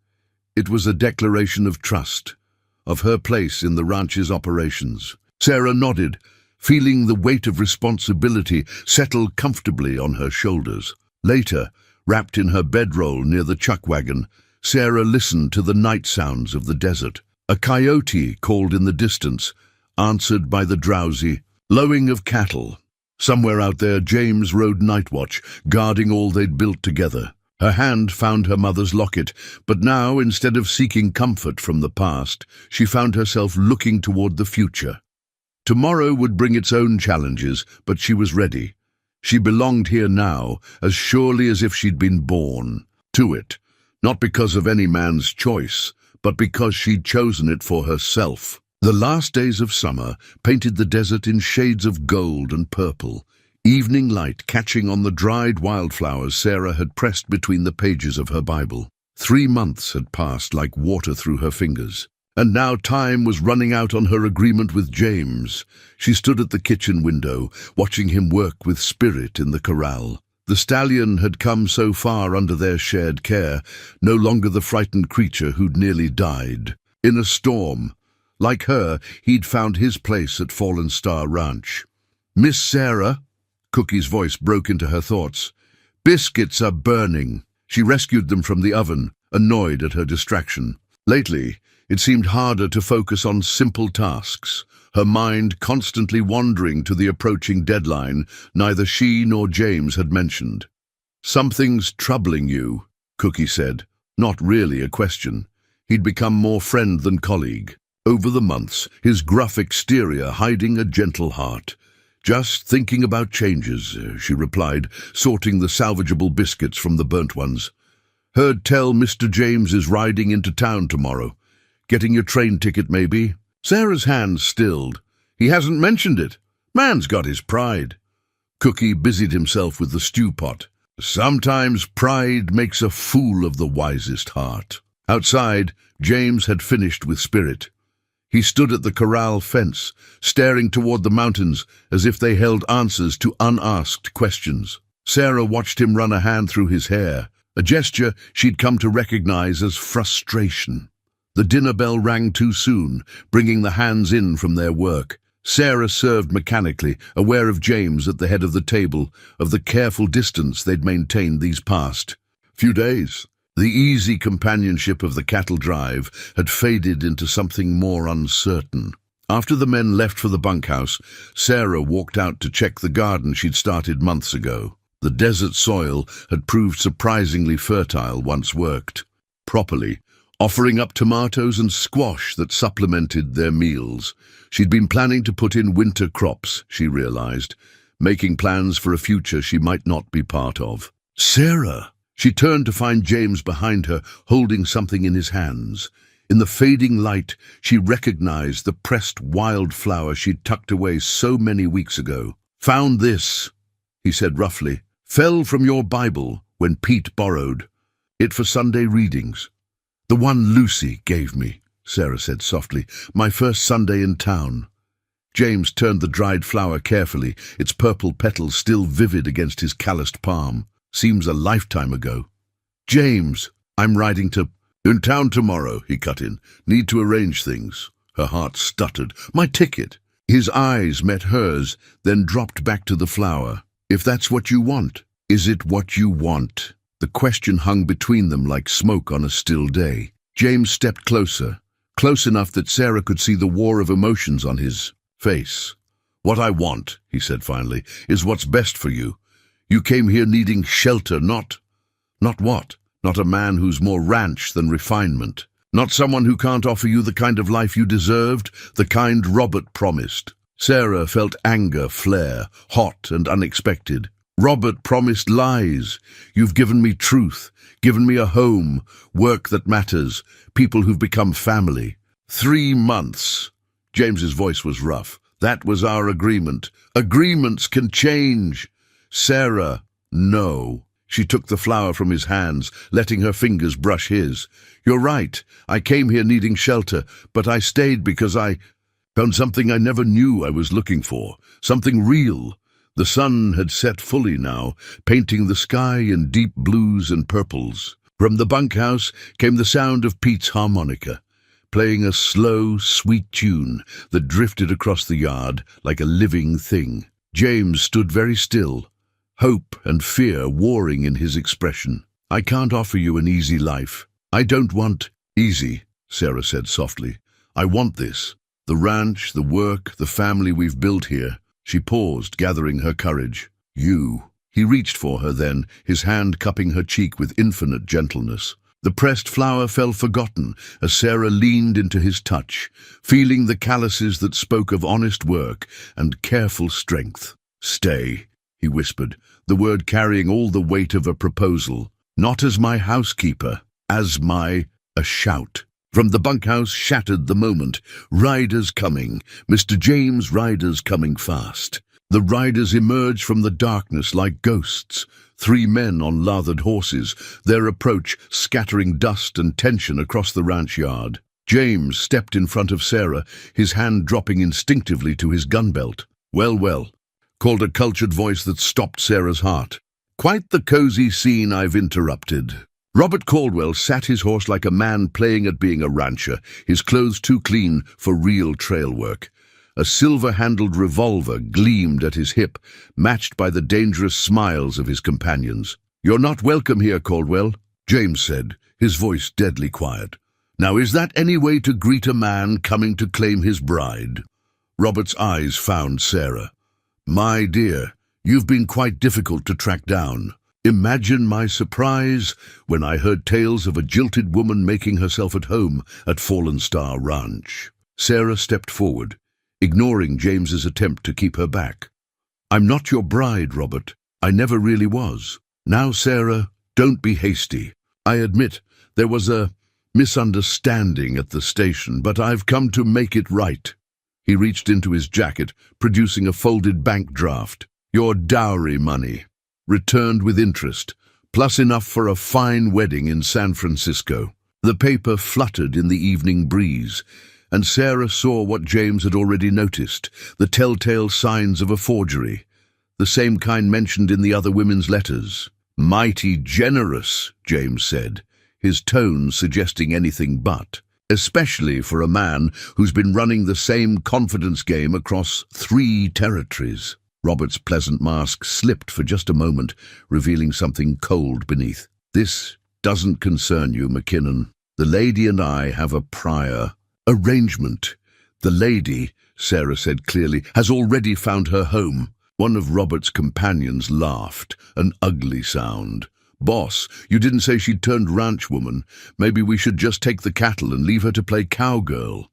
It was a declaration of trust, of her place in the ranch's operations. Sarah nodded, feeling the weight of responsibility settle comfortably on her shoulders. Later, wrapped in her bedroll near the chuck wagon, Sarah listened to the night sounds of the desert. A coyote called in the distance, answered by the drowsy lowing of cattle. Somewhere out there, James rode night watch, guarding all they'd built together. Her hand found her mother's locket, but now, instead of seeking comfort from the past, she found herself looking toward the future. Tomorrow would bring its own challenges, but she was ready. She belonged here now, as surely as if she'd been born to it, not because of any man's choice, but because she'd chosen it for herself. The last days of summer painted the desert in shades of gold and purple, evening light catching on the dried wildflowers Sarah had pressed between the pages of her Bible. 3 months had passed like water through her fingers, and now time was running out on her agreement with James. She stood at the kitchen window, watching him work with spirit in the corral. The stallion had come so far under their shared care, no longer the frightened creature who'd nearly died. In a storm, like her, he'd found his place at Fallen Star Ranch. "Miss Sarah," Cookie's voice broke into her thoughts. "Biscuits are burning." She rescued them from the oven, annoyed at her distraction. Lately, it seemed harder to focus on simple tasks, her mind constantly wandering to the approaching deadline neither she nor James had mentioned. "Something's troubling you," Cookie said, not really a question. He'd become more friend than colleague. Over the months, his gruff exterior hiding a gentle heart. "Just thinking about changes," she replied, sorting the salvageable biscuits from the burnt ones. "Heard tell Mr. James is riding into town tomorrow. Getting your train ticket, maybe?" Sarah's hand stilled. "He hasn't mentioned it. Man's got his pride." Cookie busied himself with the stew pot. "Sometimes pride makes a fool of the wisest heart." Outside, James had finished with spirit. He stood at the corral fence, staring toward the mountains as if they held answers to unasked questions. Sarah watched him run a hand through his hair, a gesture she'd come to recognize as frustration. The dinner bell rang too soon, bringing the hands in from their work. Sarah served mechanically, aware of James at the head of the table, of the careful distance they'd maintained these past few days. The easy companionship of the cattle drive had faded into something more uncertain. After the men left for the bunkhouse, Sarah walked out to check the garden she'd started months ago. The desert soil had proved surprisingly fertile once worked properly, offering up tomatoes and squash that supplemented their meals. She'd been planning to put in winter crops, she realized, making plans for a future she might not be part of. "Sarah!" She turned to find James behind her, holding something in his hands. In the fading light, she recognized the pressed wildflower she'd tucked away so many weeks ago. "Found this," he said roughly. "Fell from your Bible when Pete borrowed it for Sunday readings." "The one Lucy gave me," Sarah said softly. "My first Sunday in town." James turned the dried flower carefully, its purple petals still vivid against his calloused palm. "Seems a lifetime ago." "James, I'm riding to—" "In town tomorrow," he cut in. "Need to arrange things." Her heart stuttered. "My ticket." His eyes met hers, then dropped back to the flower. "If that's what you want." "Is it what you want?" The question hung between them like smoke on a still day. James stepped closer, close enough that Sarah could see the war of emotions on his face. "What I want," he said finally, "is what's best for you. You came here needing shelter, not what? Not a man who's more ranch than refinement. Not someone who can't offer you the kind of life you deserved, the kind Robert promised." Sarah felt anger flare, hot and unexpected. "Robert promised lies. You've given me truth, given me a home, work that matters, people who've become family." 3 months. James's voice was rough. "That was our agreement. Agreements can change." "Sarah, no." She took the flower from his hands, letting her fingers brush his. "You're right. I came here needing shelter, but I stayed because I found something I never knew I was looking for. Something real." The sun had set fully now, painting the sky in deep blues and purples. From the bunkhouse came the sound of Pete's harmonica, playing a slow, sweet tune that drifted across the yard like a living thing. James stood very still, hope and fear warring in his expression. "I can't offer you an easy life." "I don't want easy," Sarah said softly. "I want this. The ranch, the work, the family we've built here." She paused, gathering her courage. You. He reached for her then, his hand cupping her cheek with infinite gentleness. The pressed flower fell forgotten as Sarah leaned into his touch, feeling the calluses that spoke of honest work and careful strength. "Stay," he whispered, the word carrying all the weight of a proposal. "Not as my housekeeper, as my—" A shout from the bunkhouse shattered the moment. "Riders coming, Mr. James, riders coming fast." The riders emerged from the darkness like ghosts, 3 men on lathered horses, their approach scattering dust and tension across the ranch yard. James stepped in front of Sarah, his hand dropping instinctively to his gun belt. "Well, well," called a cultured voice that stopped Sarah's heart. "Quite the cozy scene I've interrupted." Robert Caldwell sat his horse like a man playing at being a rancher, his clothes too clean for real trail work. A silver-handled revolver gleamed at his hip, matched by the dangerous smiles of his companions. "You're not welcome here, Caldwell," James said, his voice deadly quiet. "Now is that any way to greet a man coming to claim his bride?" Robert's eyes found Sarah. "My dear, you've been quite difficult to track down. Imagine my surprise when I heard tales of a jilted woman making herself at home at Fallen Star Ranch." Sarah stepped forward, ignoring James's attempt to keep her back. "I'm not your bride, Robert. I never really was. Now, Sarah, don't be hasty. I admit there was a misunderstanding at the station, but I've come to make it right." He reached into his jacket, producing a folded bank draft. "Your dowry money, returned with interest, plus enough for a fine wedding in San Francisco." The paper fluttered in the evening breeze, and Sarah saw what James had already noticed, the telltale signs of a forgery, the same kind mentioned in the other women's letters. "Mighty generous," James said, his tone suggesting anything but, especially for a man who's been running the same confidence game across 3 territories. Robert's pleasant mask slipped for just a moment, revealing something cold beneath. "This doesn't concern you, McKinnon. The lady and I have a prior arrangement." "The lady," Sarah said clearly, "has already found her home." One of Robert's companions laughed, an ugly sound. "Boss, you didn't say she'd turned ranchwoman. Maybe we should just take the cattle and leave her to play cowgirl."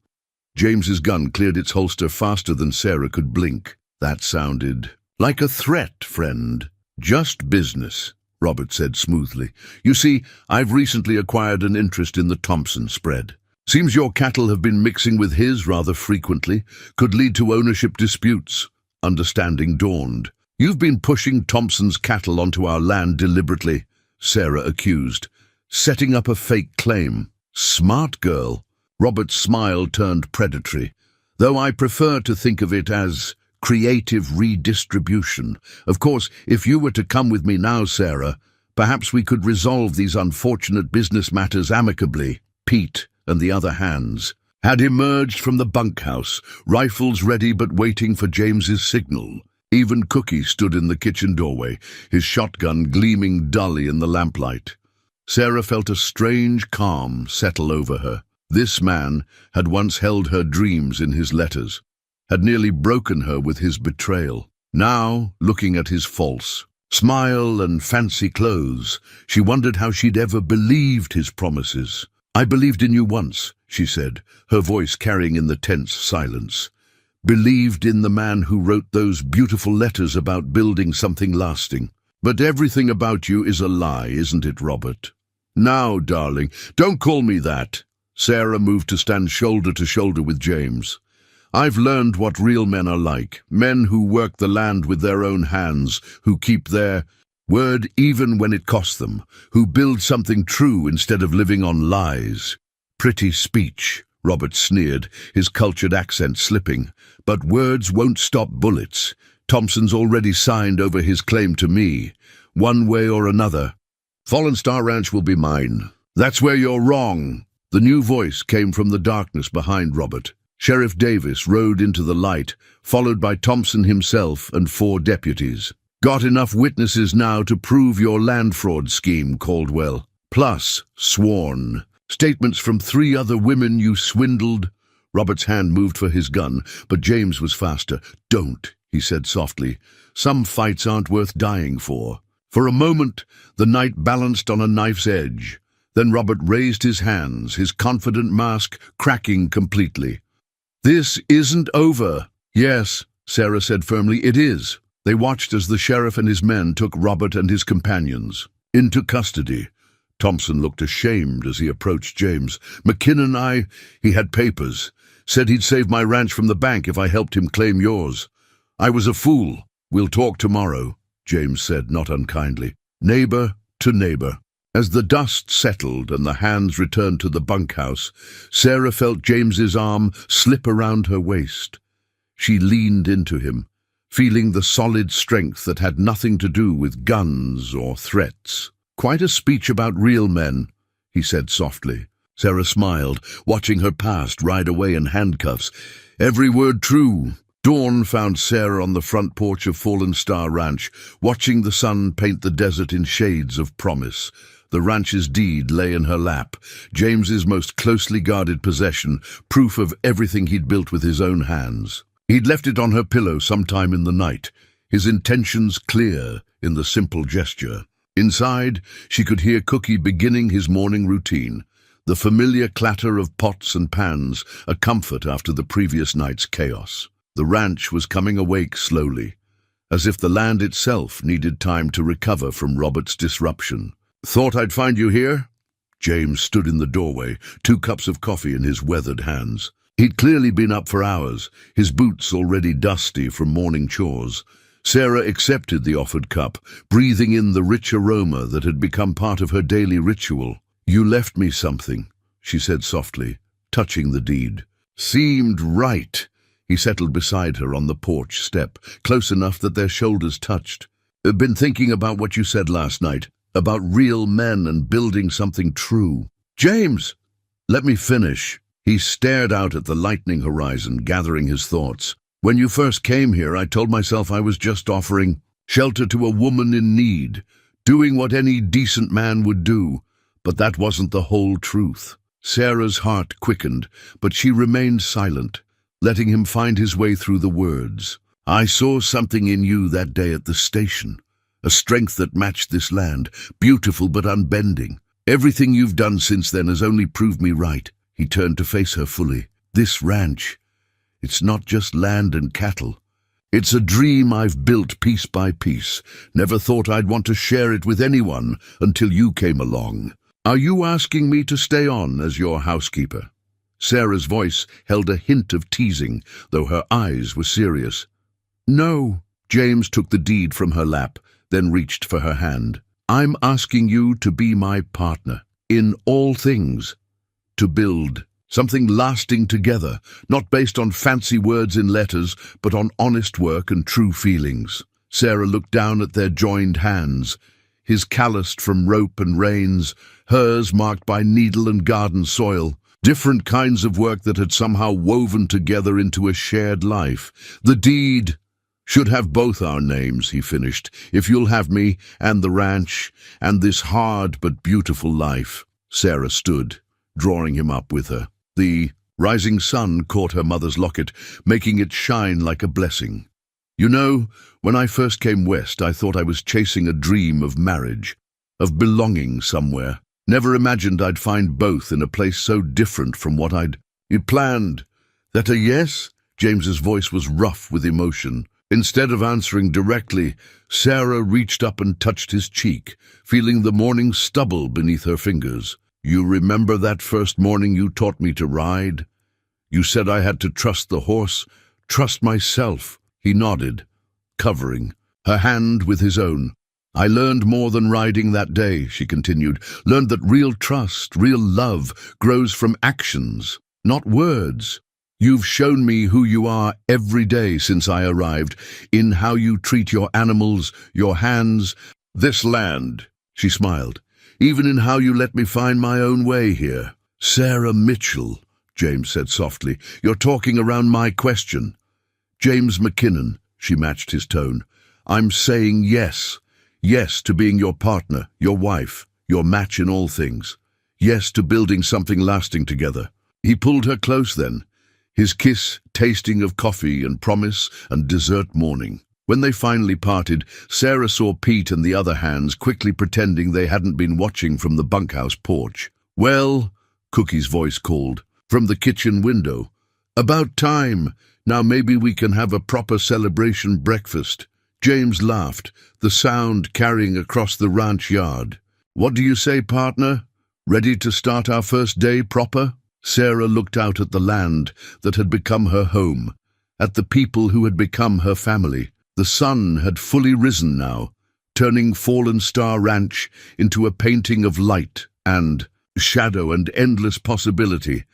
James's gun cleared its holster faster than Sarah could blink. "That sounded like a threat, friend." "Just business," Robert said smoothly. "You see, I've recently acquired an interest in the Thompson spread. Seems your cattle have been mixing with his rather frequently. Could lead to ownership disputes." Understanding dawned. "You've been pushing Thompson's cattle onto our land deliberately," Sarah accused, "setting up a fake claim." "Smart girl." Robert's smile turned predatory, "though I prefer to think of it as creative redistribution. Of course, if you were to come with me now, Sarah, perhaps we could resolve these unfortunate business matters amicably." Pete and the other hands had emerged from the bunkhouse, rifles ready but waiting for James's signal. Even Cookie stood in the kitchen doorway, his shotgun gleaming dully in the lamplight. Sarah felt a strange calm settle over her. This man had once held her dreams in his letters, had nearly broken her with his betrayal. Now, looking at his false smile and fancy clothes, she wondered how she'd ever believed his promises. "I believed in you once," she said, her voice carrying in the tense silence. "Believed in the man who wrote those beautiful letters about building something lasting. But everything about you is a lie, isn't it, Robert?" "Now, darling, don't call me that." Sarah moved to stand shoulder to shoulder with James. "I've learned what real men are like, men who work the land with their own hands, who keep their word even when it costs them, who build something true instead of living on lies." "Pretty speech," Robert sneered, his cultured accent slipping. "But words won't stop bullets. Thompson's already signed over his claim to me. One way or another, Fallen Star Ranch will be mine." "That's where you're wrong." The new voice came from the darkness behind Robert. Sheriff Davis rode into the light, followed by Thompson himself and 4 deputies. "Got enough witnesses now to prove your land fraud scheme, Caldwell. Plus, sworn statements from 3 other women you swindled." Robert's hand moved for his gun, but James was faster. "Don't," he he said softly. Some fights aren't worth dying for. For a moment, the knight balanced on a knife's edge. Then Robert raised his hands, his confident mask cracking completely. This isn't over. Yes, Sarah said firmly, it is. They watched as the sheriff and his men took Robert and his companions into custody. Thompson looked ashamed as he approached James. McKinnon, he had papers. Said he'd save my ranch from the bank if I helped him claim yours. I was a fool. We'll talk tomorrow, James said, not unkindly. Neighbor to neighbor. As the dust settled and the hands returned to the bunkhouse, Sarah felt James's arm slip around her waist. She leaned into him, feeling the solid strength that had nothing to do with guns or threats. Quite a speech about real men, he said softly. Sarah smiled, watching her past ride away in handcuffs. Every word true. Dawn found Sarah on the front porch of Fallen Star Ranch, watching the sun paint the desert in shades of promise. The ranch's deed lay in her lap, James's most closely guarded possession, proof of everything he'd built with his own hands. He'd left it on her pillow sometime in the night, his intentions clear in the simple gesture. Inside, she could hear Cookie beginning his morning routine, the familiar clatter of pots and pans, a comfort after the previous night's chaos. The ranch was coming awake slowly, as if the land itself needed time to recover from Robert's disruption. Thought I'd find you here? James stood in the doorway, 2 cups of coffee in his weathered hands. He'd clearly been up for hours, his boots already dusty from morning chores. Sarah accepted the offered cup, breathing in the rich aroma that had become part of her daily ritual. You left me something, she said softly, touching the deed. Seemed right. He settled beside her on the porch step, close enough that their shoulders touched. Been thinking about what you said last night, about real men and building something true. James! Let me finish. He stared out at the lightening horizon, gathering his thoughts. When you first came here, I told myself I was just offering shelter to a woman in need, doing what any decent man would do. But that wasn't the whole truth. Sarah's heart quickened, but she remained silent, letting him find his way through the words. I saw something in you that day at the station, a strength that matched this land, beautiful but unbending. Everything you've done since then has only proved me right. He turned to face her fully. This ranch, it's not just land and cattle. It's a dream I've built piece by piece. Never thought I'd want to share it with anyone until you came along. Are you asking me to stay on as your housekeeper? Sarah's voice held a hint of teasing, though her eyes were serious. No. James took the deed from her lap, then reached for her hand. I'm asking you to be my partner, in all things. To build something lasting together, not based on fancy words in letters, but on honest work and true feelings. Sarah looked down at their joined hands, his calloused from rope and reins, hers marked by needle and garden soil, different kinds of work that had somehow woven together into a shared life. The deed should have both our names, he finished, if you'll have me and the ranch and this hard but beautiful life. Sarah stood, drawing him up with her. The rising sun caught her mother's locket, making it shine like a blessing. You know, when I first came west, I thought I was chasing a dream of marriage, of belonging somewhere. Never imagined I'd find both in a place so different from what I'd planned. That a yes? James's voice was rough with emotion. Instead of answering directly, Sarah reached up and touched his cheek, feeling the morning stubble beneath her fingers. You remember that first morning you taught me to ride? You said I had to trust the horse, trust myself. He nodded, covering her hand with his own. I learned more than riding that day, she continued. Learned that real trust, real love grows from actions, not words. You've shown me who you are every day since I arrived, in how you treat your animals, your hands, this land, she smiled, even in how you let me find my own way here. Sarah Mitchell, James said softly, you're talking around my question. James McKinnon, she matched his tone. I'm saying yes. Yes to being your partner, your wife, your match in all things. Yes to building something lasting together. He pulled her close then, his kiss tasting of coffee and promise and dessert morning. When they finally parted, Sarah saw Pete and the other hands quickly pretending they hadn't been watching from the bunkhouse porch. "Well," Cookie's voice called from the kitchen window. "About time. Now maybe we can have a proper celebration breakfast." James laughed, the sound carrying across the ranch yard. "What do you say, partner? Ready to start our first day proper?" Sarah looked out at the land that had become her home, at the people who had become her family. The sun had fully risen now, turning Fallen Star Ranch into a painting of light and shadow and endless possibility.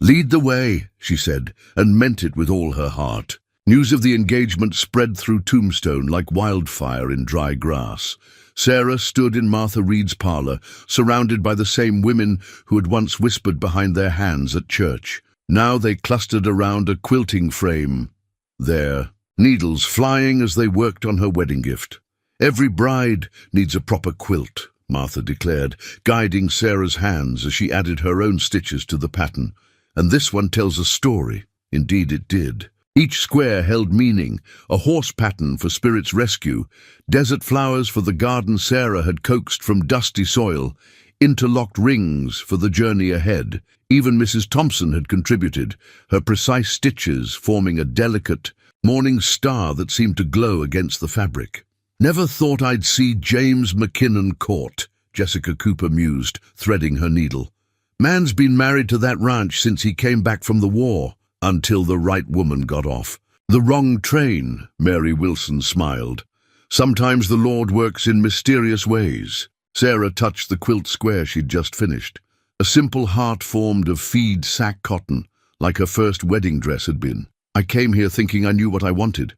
"Lead the way," she said, and meant it with all her heart. News of the engagement spread through Tombstone like wildfire in dry grass. Sarah stood in Martha Reed's parlor, surrounded by the same women who had once whispered behind their hands at church. Now they clustered around a quilting frame there, needles flying as they worked on her wedding gift. "Every bride needs a proper quilt," Martha declared, guiding Sarah's hands as she added her own stitches to the pattern. "And this one tells a story." Indeed it did. Each square held meaning, a horse pattern for Spirit's rescue, desert flowers for the garden Sarah had coaxed from dusty soil, interlocked rings for the journey ahead. Even Mrs. Thompson had contributed, her precise stitches forming a delicate morning star that seemed to glow against the fabric. "Never thought I'd see James McKinnon caught," Jessica Cooper mused, threading her needle. "Man's been married to that ranch since he came back from the war. Until the right woman got off. The wrong train," Mary Wilson smiled. "Sometimes the Lord works in mysterious ways." Sarah touched the quilt square she'd just finished. A simple heart formed of feed sack cotton, like her first wedding dress had been. "I came here thinking I knew what I wanted.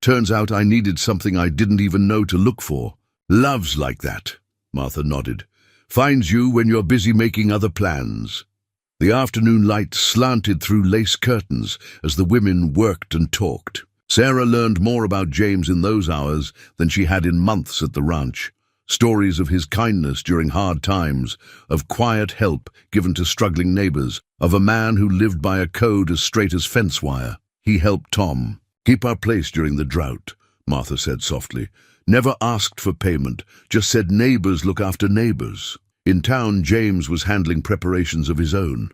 Turns out I needed something I didn't even know to look for." "Love's like that," Martha nodded. "Finds you when you're busy making other plans." The afternoon light slanted through lace curtains as the women worked and talked. Sarah learned more about James in those hours than she had in months at the ranch. Stories of his kindness during hard times, of quiet help given to struggling neighbors, of a man who lived by a code as straight as fence wire. He helped Tom keep our place during the drought, Martha said softly. Never asked for payment, just said neighbors look after neighbors. In town, James was handling preparations of his own.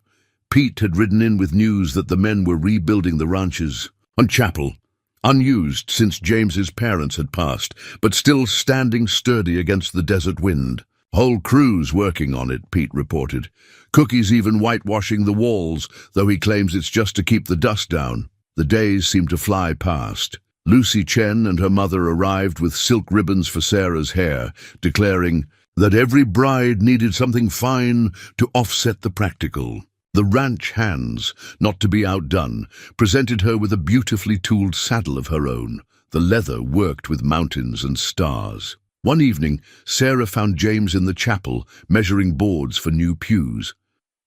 Pete had ridden in with news that the men were rebuilding the ranches on Chapel, unused since James's parents had passed, but still standing sturdy against the desert wind. "Whole crew's working on it," Pete reported. "Cookie's even whitewashing the walls, though he claims it's just to keep the dust down." The days seemed to fly past. Lucy Chen and her mother arrived with silk ribbons for Sarah's hair, declaring that every bride needed something fine to offset the practical. The ranch hands, not to be outdone, presented her with a beautifully tooled saddle of her own. The leather worked with mountains and stars. One evening, Sarah found James in the chapel, measuring boards for new pews.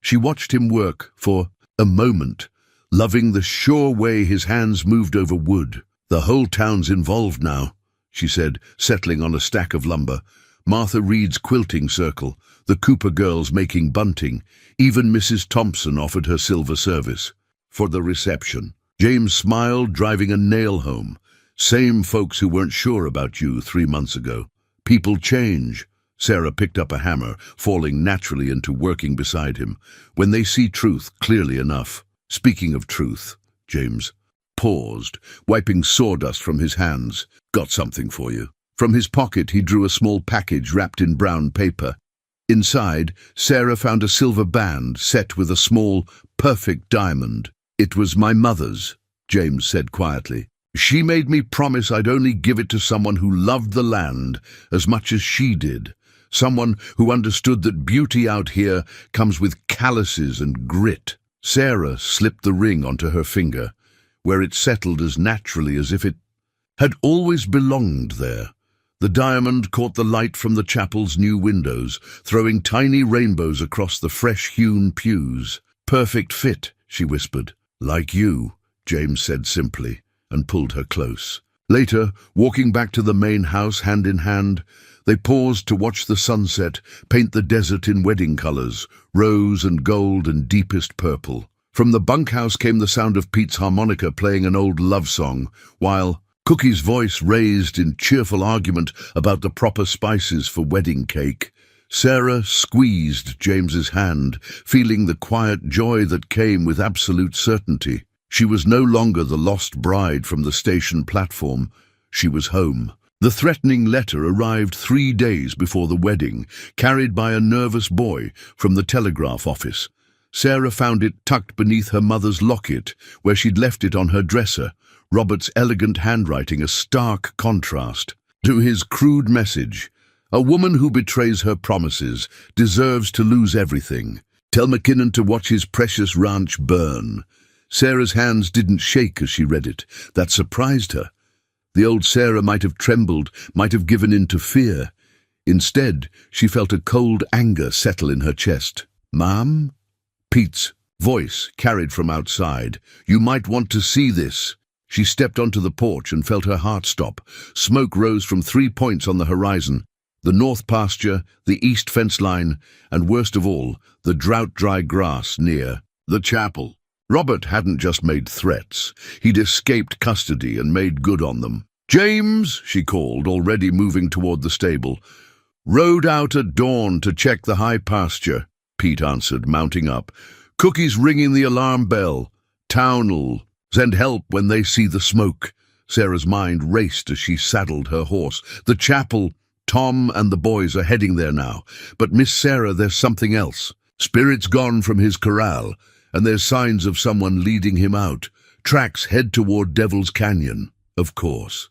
She watched him work for a moment, loving the sure way his hands moved over wood. "The whole town's involved now," she said, settling on a stack of lumber. Martha Reed's quilting circle, the Cooper girls making bunting. Even Mrs. Thompson offered her silver service. For the reception, James smiled, driving a nail home. "Same folks who weren't sure about you 3 months ago. People change." Sarah picked up a hammer, falling naturally into working beside him. "When they see truth clearly enough." "Speaking of truth," James paused, wiping sawdust from his hands. "Got something for you." From his pocket he drew a small package wrapped in brown paper. Inside, Sarah found a silver band set with a small, perfect diamond. "It was my mother's," James said quietly. "She made me promise I'd only give it to someone who loved the land as much as she did. Someone who understood that beauty out here comes with calluses and grit." Sarah slipped the ring onto her finger, where it settled as naturally as if it had always belonged there. The diamond caught the light from the chapel's new windows, throwing tiny rainbows across the fresh-hewn pews. "Perfect fit," she whispered. "Like you," James said simply, and pulled her close. Later, walking back to the main house hand in hand, they paused to watch the sunset paint the desert in wedding colors, rose and gold and deepest purple. From the bunkhouse came the sound of Pete's harmonica playing an old love song, while Cookie's voice raised in cheerful argument about the proper spices for wedding cake. Sarah squeezed James's hand, feeling the quiet joy that came with absolute certainty. She was no longer the lost bride from the station platform. She was home. The threatening letter arrived 3 days before the wedding, carried by a nervous boy from the telegraph office. Sarah found it tucked beneath her mother's locket, where she'd left it on her dresser, Robert's elegant handwriting a stark contrast to his crude message. A woman who betrays her promises deserves to lose everything. Tell McKinnon to watch his precious ranch burn. Sarah's hands didn't shake as she read it. That surprised her. The old Sarah might have trembled, might have given in to fear. Instead, she felt a cold anger settle in her chest. "Ma'am?" Pete's voice carried from outside. "You might want to see this." She stepped onto the porch and felt her heart stop. Smoke rose from 3 points on the horizon. The north pasture, the east fence line, and worst of all, the drought-dry grass near the chapel. Robert hadn't just made threats. He'd escaped custody and made good on them. "James," she called, already moving toward the stable. "Rode out at dawn to check the high pasture," Pete answered, mounting up. "Cookie's ringing the alarm bell. Town'll send help when they see the smoke." Sarah's mind raced as she saddled her horse. "The chapel, Tom and the boys are heading there now. But Miss Sarah, there's something else. Spirit's gone from his corral, and there's signs of someone leading him out. Tracks head toward Devil's Canyon." Of course.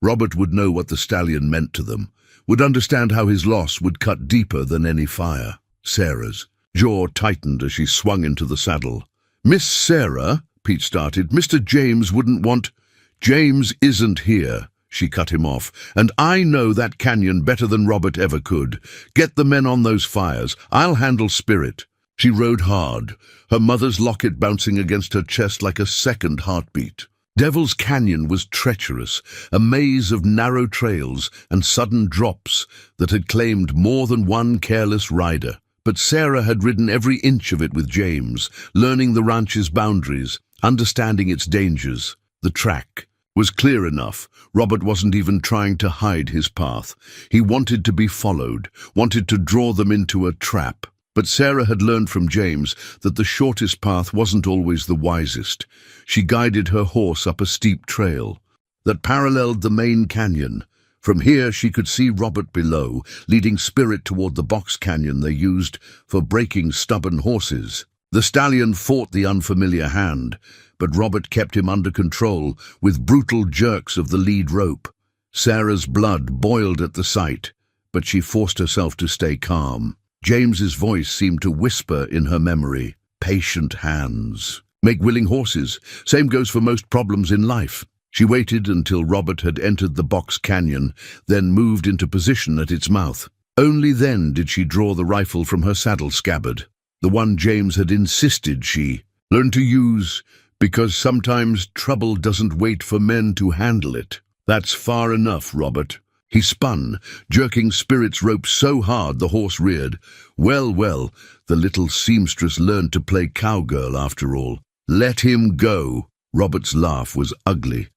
Robert would know what the stallion meant to them, would understand how his loss would cut deeper than any fire. Sarah's jaw tightened as she swung into the saddle. "Miss Sarah," Pete started, "Mr. James wouldn't want—" "James isn't here," she cut him off, "and I know that canyon better than Robert ever could. Get the men on those fires. I'll handle Spirit." She rode hard, her mother's locket bouncing against her chest like a second heartbeat. Devil's Canyon was treacherous, a maze of narrow trails and sudden drops that had claimed more than one careless rider. But Sarah had ridden every inch of it with James, learning the ranch's boundaries, understanding its dangers. The track was clear enough. Robert wasn't even trying to hide his path. He wanted to be followed, wanted to draw them into a trap. But Sarah had learned from James that the shortest path wasn't always the wisest. She guided her horse up a steep trail that paralleled the main canyon. From here she could see Robert below, leading Spirit toward the box canyon they used for breaking stubborn horses. The stallion fought the unfamiliar hand, but Robert kept him under control with brutal jerks of the lead rope. Sarah's blood boiled at the sight, but she forced herself to stay calm. James's voice seemed to whisper in her memory. "Patient hands make willing horses. Same goes for most problems in life." She waited until Robert had entered the box canyon, then moved into position at its mouth. Only then did she draw the rifle from her saddle scabbard, the one James had insisted she learn to use, because sometimes trouble doesn't wait for men to handle it. "That's far enough, Robert." He spun, jerking Spirit's rope so hard the horse reared. Well, the little seamstress learned to play cowgirl after all. "Let him go." Robert's laugh was ugly.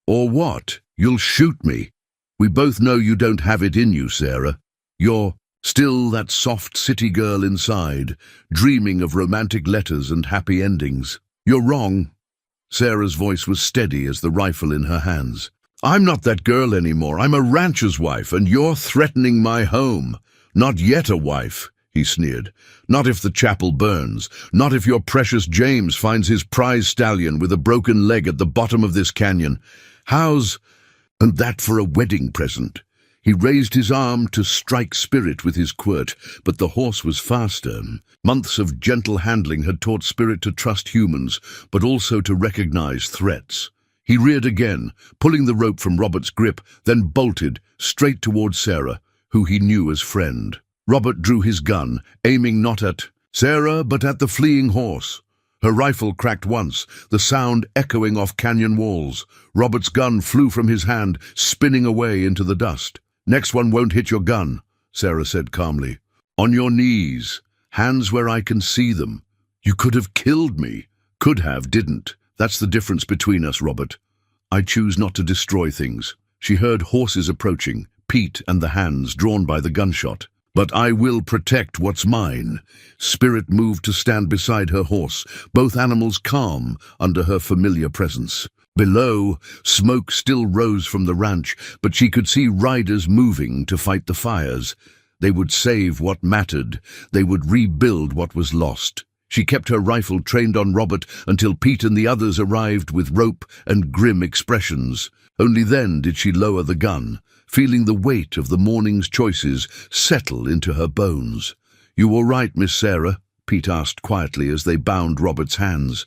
"Or what? You'll shoot me. We both know you don't have it in you, Sarah. You're still that soft city girl inside, dreaming of romantic letters and happy endings." "You're wrong." Sarah's voice was steady as the rifle in her hands. "I'm not that girl anymore. I'm a rancher's wife, and you're threatening my home." "Not yet a wife," he sneered. "Not if the chapel burns. Not if your precious James finds his prize stallion with a broken leg at the bottom of this canyon. And that for a wedding present." He raised his arm to strike Spirit with his quirt, but the horse was faster. Months of gentle handling had taught Spirit to trust humans, but also to recognize threats. He reared again, pulling the rope from Robert's grip, then bolted straight towards Sarah, who he knew as friend. Robert drew his gun, aiming not at Sarah, but at the fleeing horse. Her rifle cracked once, the sound echoing off canyon walls. Robert's gun flew from his hand, spinning away into the dust. "Next one won't hit your gun," Sarah said calmly. "On your knees, hands where I can see them. You could have killed me." Could have, didn't. That's the difference between us, Robert. I choose not to destroy things. She heard horses approaching, Pete and the hands drawn by the gunshot. But I will protect what's mine. Spirit moved to stand beside her horse, both animals calm under her familiar presence. Below, smoke still rose from the ranch, but she could see riders moving to fight the fires. They would save what mattered. They would rebuild what was lost. She kept her rifle trained on Robert until Pete and the others arrived with rope and grim expressions. Only then did she lower the gun, feeling the weight of the morning's choices settle into her bones. "You all right, Miss Sarah?" Pete asked quietly as they bound Robert's hands.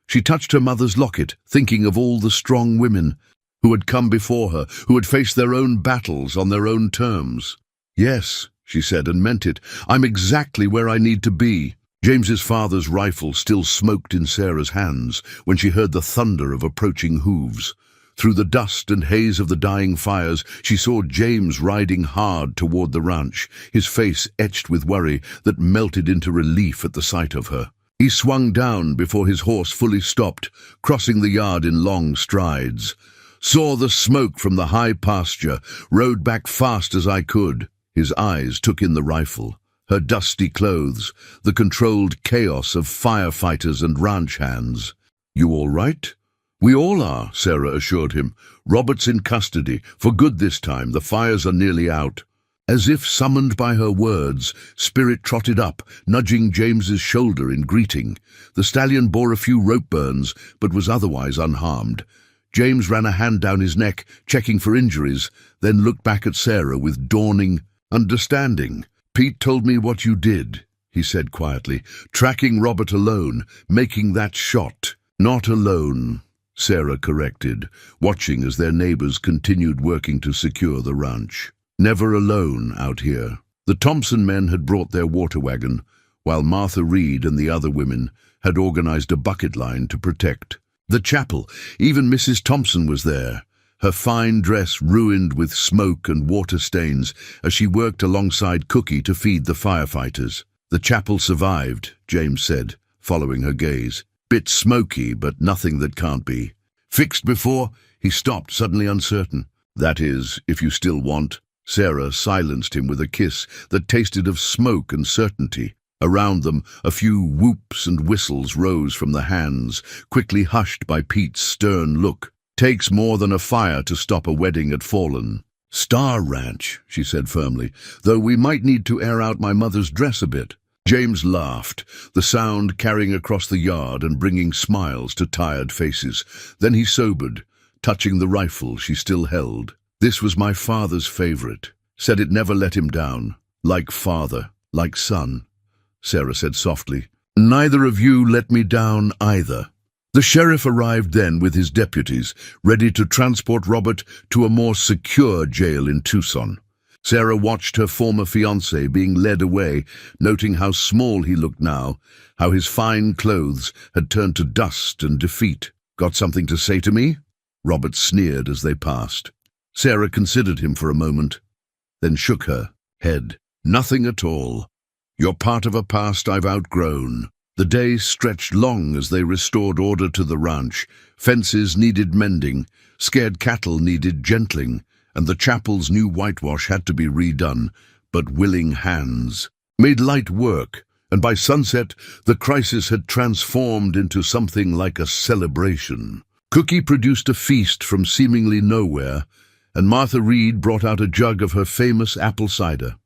She touched her mother's locket, thinking of all the strong women who had come before her, who had faced their own battles on their own terms. "Yes," she said, and meant it. "I'm exactly where I need to be." James's father's rifle still smoked in Sarah's hands when she heard the thunder of approaching hooves. Through the dust and haze of the dying fires, she saw James riding hard toward the ranch, his face etched with worry that melted into relief at the sight of her. He swung down before his horse fully stopped, crossing the yard in long strides. "Saw the smoke from the high pasture, rode back fast as I could." His eyes took in the rifle, her dusty clothes, the controlled chaos of firefighters and ranch hands. "You all right?" "We all are," Sarah assured him. "Robert's in custody, for good this time. The fires are nearly out." As if summoned by her words, Spirit trotted up, nudging James's shoulder in greeting. The stallion bore a few rope burns, but was otherwise unharmed. James ran a hand down his neck, checking for injuries, then looked back at Sarah with dawning understanding. "Pete told me what you did," he said quietly. "Tracking Robert alone, making that shot." "Not alone," Sarah corrected, watching as their neighbors continued working to secure the ranch. "Never alone out here." The Thompson men had brought their water wagon, while Martha Reed and the other women had organized a bucket line to protect. The chapel, even Mrs. Thompson was there, her fine dress ruined with smoke and water stains as she worked alongside Cookie to feed the firefighters. "The chapel survived," James said, following her gaze. "Bit smoky, but nothing that can't be fixed before." He stopped, suddenly uncertain. "That is, if you still want." Sarah silenced him with a kiss that tasted of smoke and certainty. Around them, a few whoops and whistles rose from the hands, quickly hushed by Pete's stern look. "Takes more than a fire to stop a wedding at Fallen." "Star Ranch," she said firmly, "though we might need to air out my mother's dress a bit." James laughed, the sound carrying across the yard and bringing smiles to tired faces. Then he sobered, touching the rifle she still held. "This was my father's favorite. Said it never let him down. Like father, like son," Sarah said softly. "Neither of you let me down either." The sheriff arrived then with his deputies, ready to transport Robert to a more secure jail in Tucson. Sarah watched her former fiancé being led away, noting how small he looked now, how his fine clothes had turned to dust and defeat. "Got something to say to me?" Robert sneered as they passed. Sarah considered him for a moment, then shook her head. "Nothing at all. You're part of a past I've outgrown." The day stretched long as they restored order to the ranch. Fences needed mending, scared cattle needed gentling, and the chapel's new whitewash had to be redone, but willing hands made light work, and by sunset the crisis had transformed into something like a celebration. Cookie produced a feast from seemingly nowhere, and Martha Reed brought out a jug of her famous apple cider.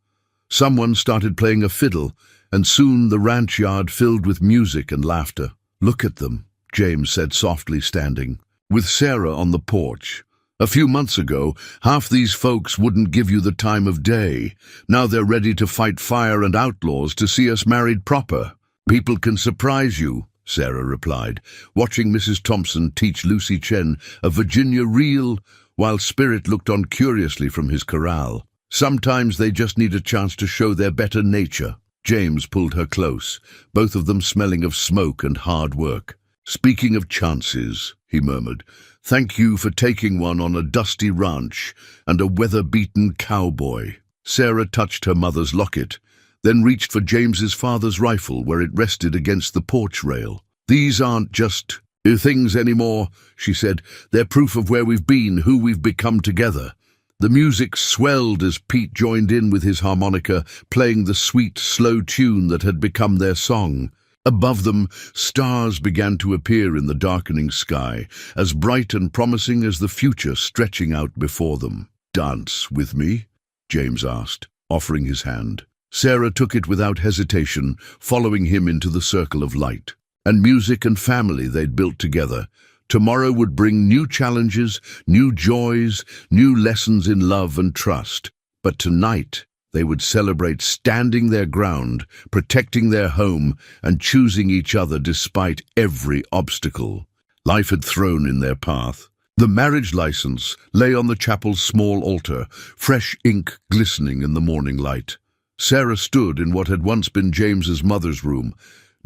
Someone started playing a fiddle, and soon the ranch yard filled with music and laughter. "Look at them," James said softly, standing with Sarah on the porch. "A few months ago, half these folks wouldn't give you the time of day. Now they're ready to fight fire and outlaws to see us married proper." "People can surprise you," Sarah replied, watching Mrs. Thompson teach Lucy Chen a Virginia reel while Spirit looked on curiously from his corral. "Sometimes they just need a chance to show their better nature." James pulled her close, both of them smelling of smoke and hard work. "Speaking of chances," he murmured, "thank you for taking one on a dusty ranch and a weather-beaten cowboy." Sarah touched her mother's locket, then reached for James's father's rifle where it rested against the porch rail. "These aren't just things anymore," she said. "They're proof of where we've been, who we've become together." The music swelled as Pete joined in with his harmonica, playing the sweet, slow tune that had become their song. Above them, stars began to appear in the darkening sky, as bright and promising as the future stretching out before them. "Dance with me?" James asked, offering his hand. Sarah took it without hesitation, following him into the circle of light. And music and family they'd built together. Tomorrow would bring new challenges, new joys, new lessons in love and trust. But tonight, they would celebrate standing their ground, protecting their home, and choosing each other despite every obstacle life had thrown in their path. The marriage license lay on the chapel's small altar, fresh ink glistening in the morning light. Sarah stood in what had once been James's mother's room,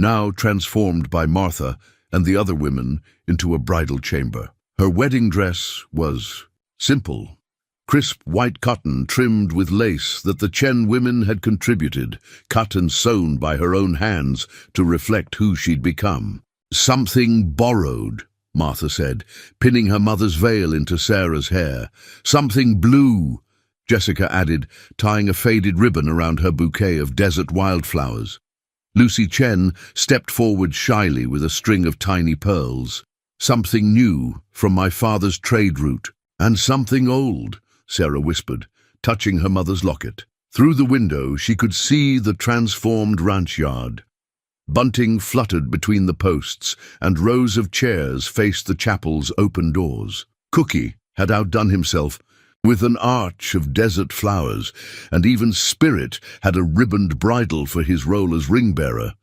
now transformed by Martha and the other women into a bridal chamber. Her wedding dress was simple. Crisp white cotton trimmed with lace that the Chen women had contributed, cut and sewn by her own hands to reflect who she'd become. "Something borrowed," Martha said, pinning her mother's veil into Sarah's hair. "Something blue," Jessica added, tying a faded ribbon around her bouquet of desert wildflowers. Lucy Chen stepped forward shyly with a string of tiny pearls. "Something new from my father's trade route." "And something old," Sarah whispered, touching her mother's locket. Through the window she could see the transformed ranch yard. Bunting fluttered between the posts, and rows of chairs faced the chapel's open doors. Cookie had outdone himself, with an arch of desert flowers, and even Spirit had a ribboned bridle for his role as ring-bearer,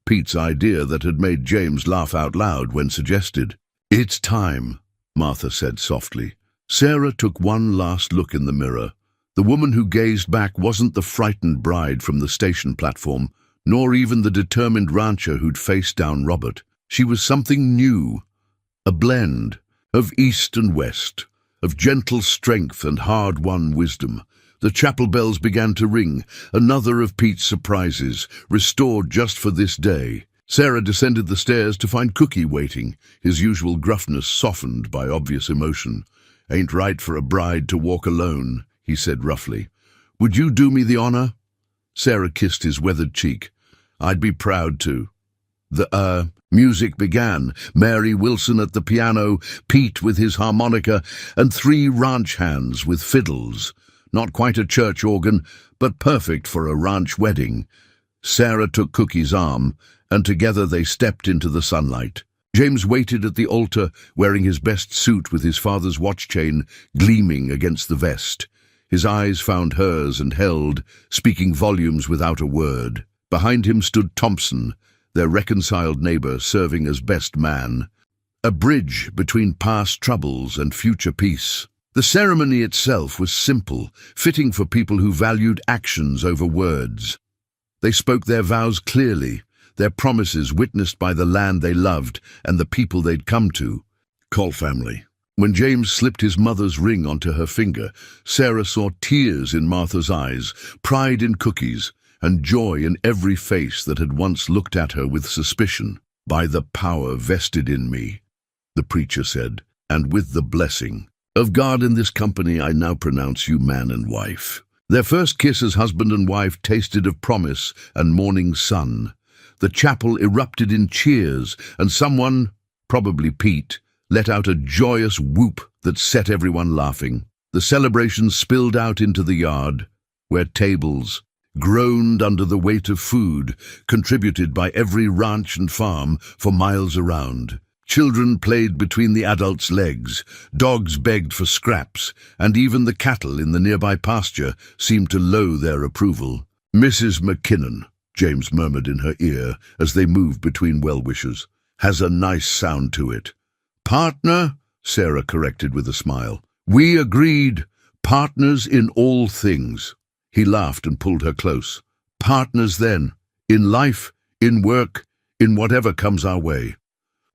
Pete's idea that had made James laugh out loud when suggested. "It's time," Martha said softly. Sarah took one last look in the mirror. The woman who gazed back wasn't the frightened bride from the station platform, nor even the determined rancher who'd faced down Robert. She was something new, a blend of East and West, of gentle strength and hard-won wisdom. The chapel bells began to ring, another of Pete's surprises, restored just for this day. Sarah descended the stairs to find Cookie waiting, his usual gruffness softened by obvious emotion. "Ain't right for a bride to walk alone," he said roughly. "Would you do me the honor?" Sarah kissed his weathered cheek. "I'd be proud to." The music began. Mary Wilson at the piano, Pete with his harmonica, and 3 ranch hands with fiddles. Not quite a church organ, but perfect for a ranch wedding. Sarah took Cookie's arm, and together they stepped into the sunlight. James waited at the altar, wearing his best suit with his father's watch chain gleaming against the vest. His eyes found hers and held, speaking volumes without a word. Behind him stood Thompson, their reconciled neighbor serving as best man, a bridge between past troubles and future peace. The ceremony itself was simple, fitting for people who valued actions over words. They spoke their vows clearly, their promises witnessed by the land they loved and the people they'd come to. Call family. When James slipped his mother's ring onto her finger, Sarah saw tears in Martha's eyes, pride in Cookie's, and joy in every face that had once looked at her with suspicion. "By the power vested in me," the preacher said, "and with the blessing of God in this company, I now pronounce you man and wife." Their first kiss as husband and wife tasted of promise and morning sun. The chapel erupted in cheers, and someone, probably Pete, let out a joyous whoop that set everyone laughing. The celebration spilled out into the yard, where tables groaned under the weight of food, contributed by every ranch and farm for miles around. Children played between the adults' legs, dogs begged for scraps, and even the cattle in the nearby pasture seemed to low their approval. "Mrs. McKinnon," James murmured in her ear as they moved between well-wishers, "has a nice sound to it." "Partner," Sarah corrected with a smile. "We agreed, partners in all things." He laughed and pulled her close. "Partners then, in life, in work, in whatever comes our way."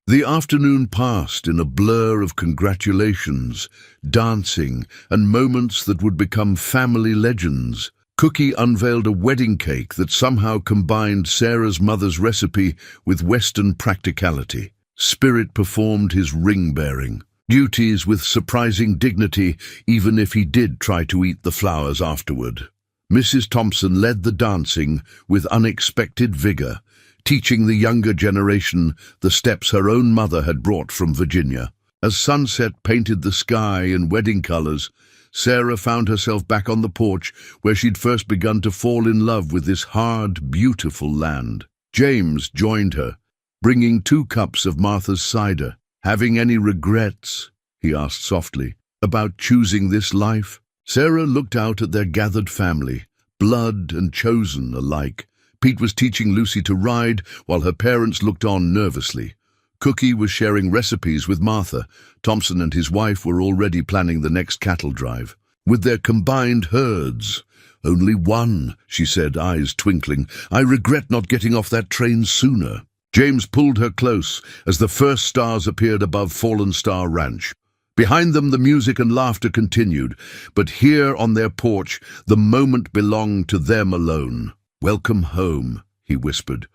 The afternoon passed in a blur of congratulations, dancing, and moments that would become family legends. Cookie unveiled a wedding cake that somehow combined Sarah's mother's recipe with Western practicality. Spirit performed his ring-bearing duties with surprising dignity, even if he did try to eat the flowers afterward. Mrs. Thompson led the dancing with unexpected vigor, teaching the younger generation the steps her own mother had brought from Virginia. As sunset painted the sky in wedding colors, Sarah found herself back on the porch where she'd first begun to fall in love with this hard, beautiful land. James joined her, bringing 2 cups of Martha's cider. "Having any regrets," he asked softly, "about choosing this life?" Sarah looked out at their gathered family, blood and chosen alike. Pete was teaching Lucy to ride while her parents looked on nervously. Cookie was sharing recipes with Martha. Thompson and his wife were already planning the next cattle drive. With their combined herds, "Only one," she said, eyes twinkling. "I regret not getting off that train sooner." James pulled her close as the first stars appeared above Fallen Star Ranch. Behind them the music and laughter continued, but here on their porch the moment belonged to them alone. "Welcome home," he whispered,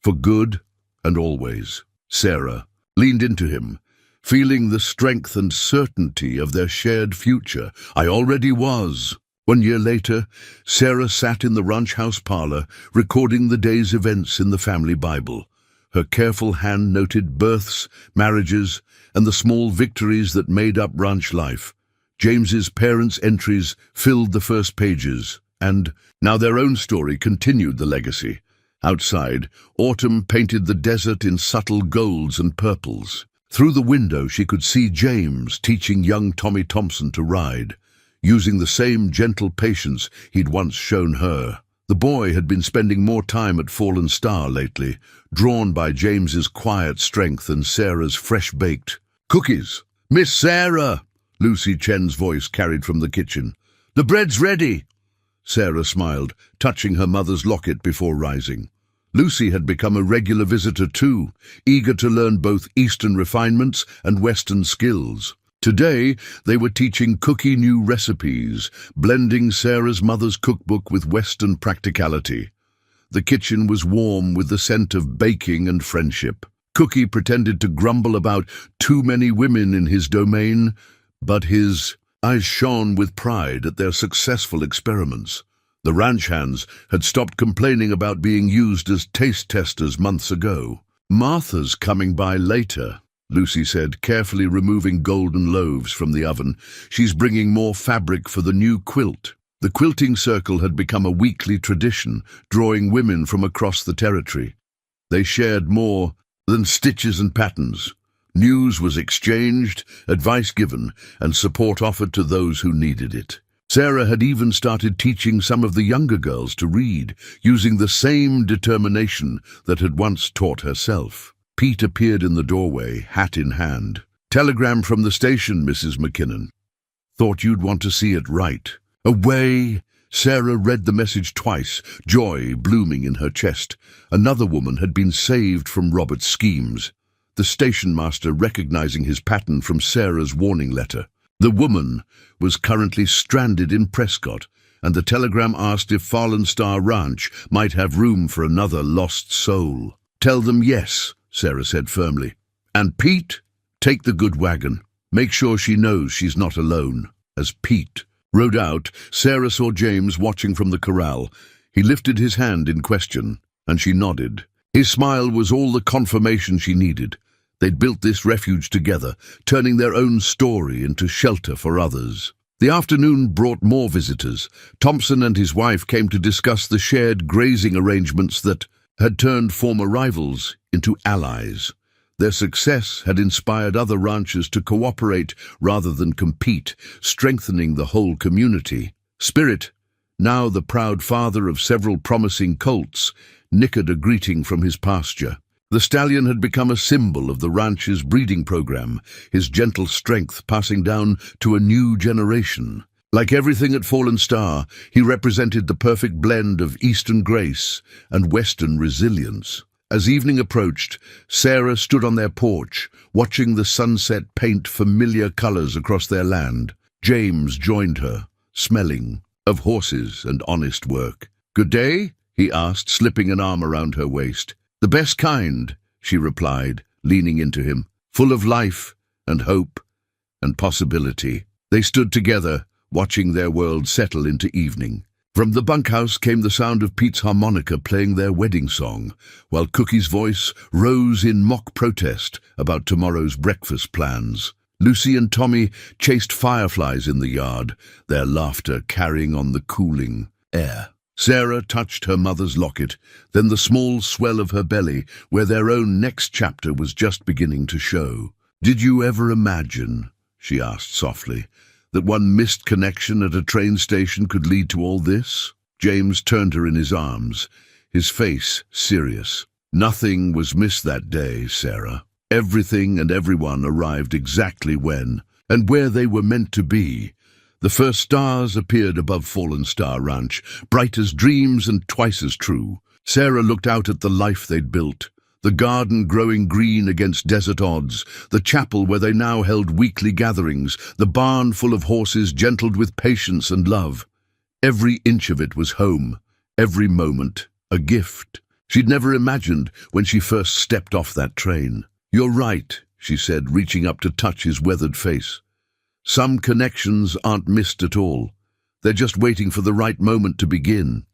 "for good and always." Sarah leaned into him, feeling the strength and certainty of their shared future. "I already was." 1 year later, Sarah sat in the ranch house parlor, recording the day's events in the family Bible. Her careful hand noted births, marriages, and the small victories that made up ranch life. James's parents' entries filled the first pages, and now their own story continued the legacy. Outside, autumn painted the desert in subtle golds and purples. Through the window she could see James teaching young Tommy Thompson to ride, using the same gentle patience he'd once shown her. The boy had been spending more time at Fallen Star lately, drawn by James's quiet strength and Sarah's fresh-baked cookies. "Miss Sarah!" Lucy Chen's voice carried from the kitchen. "The bread's ready!" Sarah smiled, touching her mother's locket before rising. Lucy had become a regular visitor too, eager to learn both Eastern refinements and Western skills. Today, they were teaching Cookie new recipes, blending Sarah's mother's cookbook with Western practicality. The kitchen was warm with the scent of baking and friendship. Cookie pretended to grumble about too many women in his domain, but his eyes shone with pride at their successful experiments. The ranch hands had stopped complaining about being used as taste testers months ago. "Martha's coming by later," Lucy said, carefully removing golden loaves from the oven. "She's bringing more fabric for the new quilt." The quilting circle had become a weekly tradition, drawing women from across the territory. They shared more than stitches and patterns. News was exchanged, advice given, and support offered to those who needed it. Sarah had even started teaching some of the younger girls to read, using the same determination that had once taught herself. Pete appeared in the doorway, hat in hand. "Telegram from the station, Mrs. McKinnon. Thought you'd want to see it right." "Away!" Sarah read the message twice, joy blooming in her chest. Another woman had been saved from Robert's schemes, the station master recognizing his pattern from Sarah's warning letter. The woman was currently stranded in Prescott, and the telegram asked if Fallen Star Ranch might have room for another lost soul. "Tell them yes," Sarah said firmly. "And Pete, take the good wagon. Make sure she knows she's not alone." As Pete rode out, Sarah saw James watching from the corral. He lifted his hand in question, and she nodded. His smile was all the confirmation she needed. They'd built this refuge together, turning their own story into shelter for others. The afternoon brought more visitors. Thompson and his wife came to discuss the shared grazing arrangements that had turned former rivals into allies. Their success had inspired other ranchers to cooperate rather than compete, strengthening the whole community. Spirit, now the proud father of several promising colts, nickered a greeting from his pasture. The stallion had become a symbol of the ranch's breeding program, his gentle strength passing down to a new generation. Like everything at Fallen Star, he represented the perfect blend of Eastern grace and Western resilience. As evening approached, Sarah stood on their porch, watching the sunset paint familiar colors across their land. James joined her, smelling of horses and honest work. "Good day?" he asked, slipping an arm around her waist. "The best kind," she replied, leaning into him, "full of life and hope and possibility." They stood together, watching their world settle into evening. From the bunkhouse came the sound of Pete's harmonica playing their wedding song, while Cookie's voice rose in mock protest about tomorrow's breakfast plans. Lucy and Tommy chased fireflies in the yard, their laughter carrying on the cooling air. Sarah touched her mother's locket, then the small swell of her belly, where their own next chapter was just beginning to show. "Did you ever imagine," she asked softly, "that one missed connection at a train station could lead to all this?" James turned her in his arms, his face serious. "Nothing was missed that day, Sarah. Everything and everyone arrived exactly when and where they were meant to be. The first stars appeared above Fallen Star Ranch, bright as dreams and twice as true." Sarah looked out at the life they'd built, the garden growing green against desert odds, the chapel where they now held weekly gatherings, the barn full of horses gentled with patience and love. Every inch of it was home, every moment a gift. She'd never imagined when she first stepped off that train. "You're right," she said, reaching up to touch his weathered face. "Some connections aren't missed at all. They're just waiting for the right moment to begin."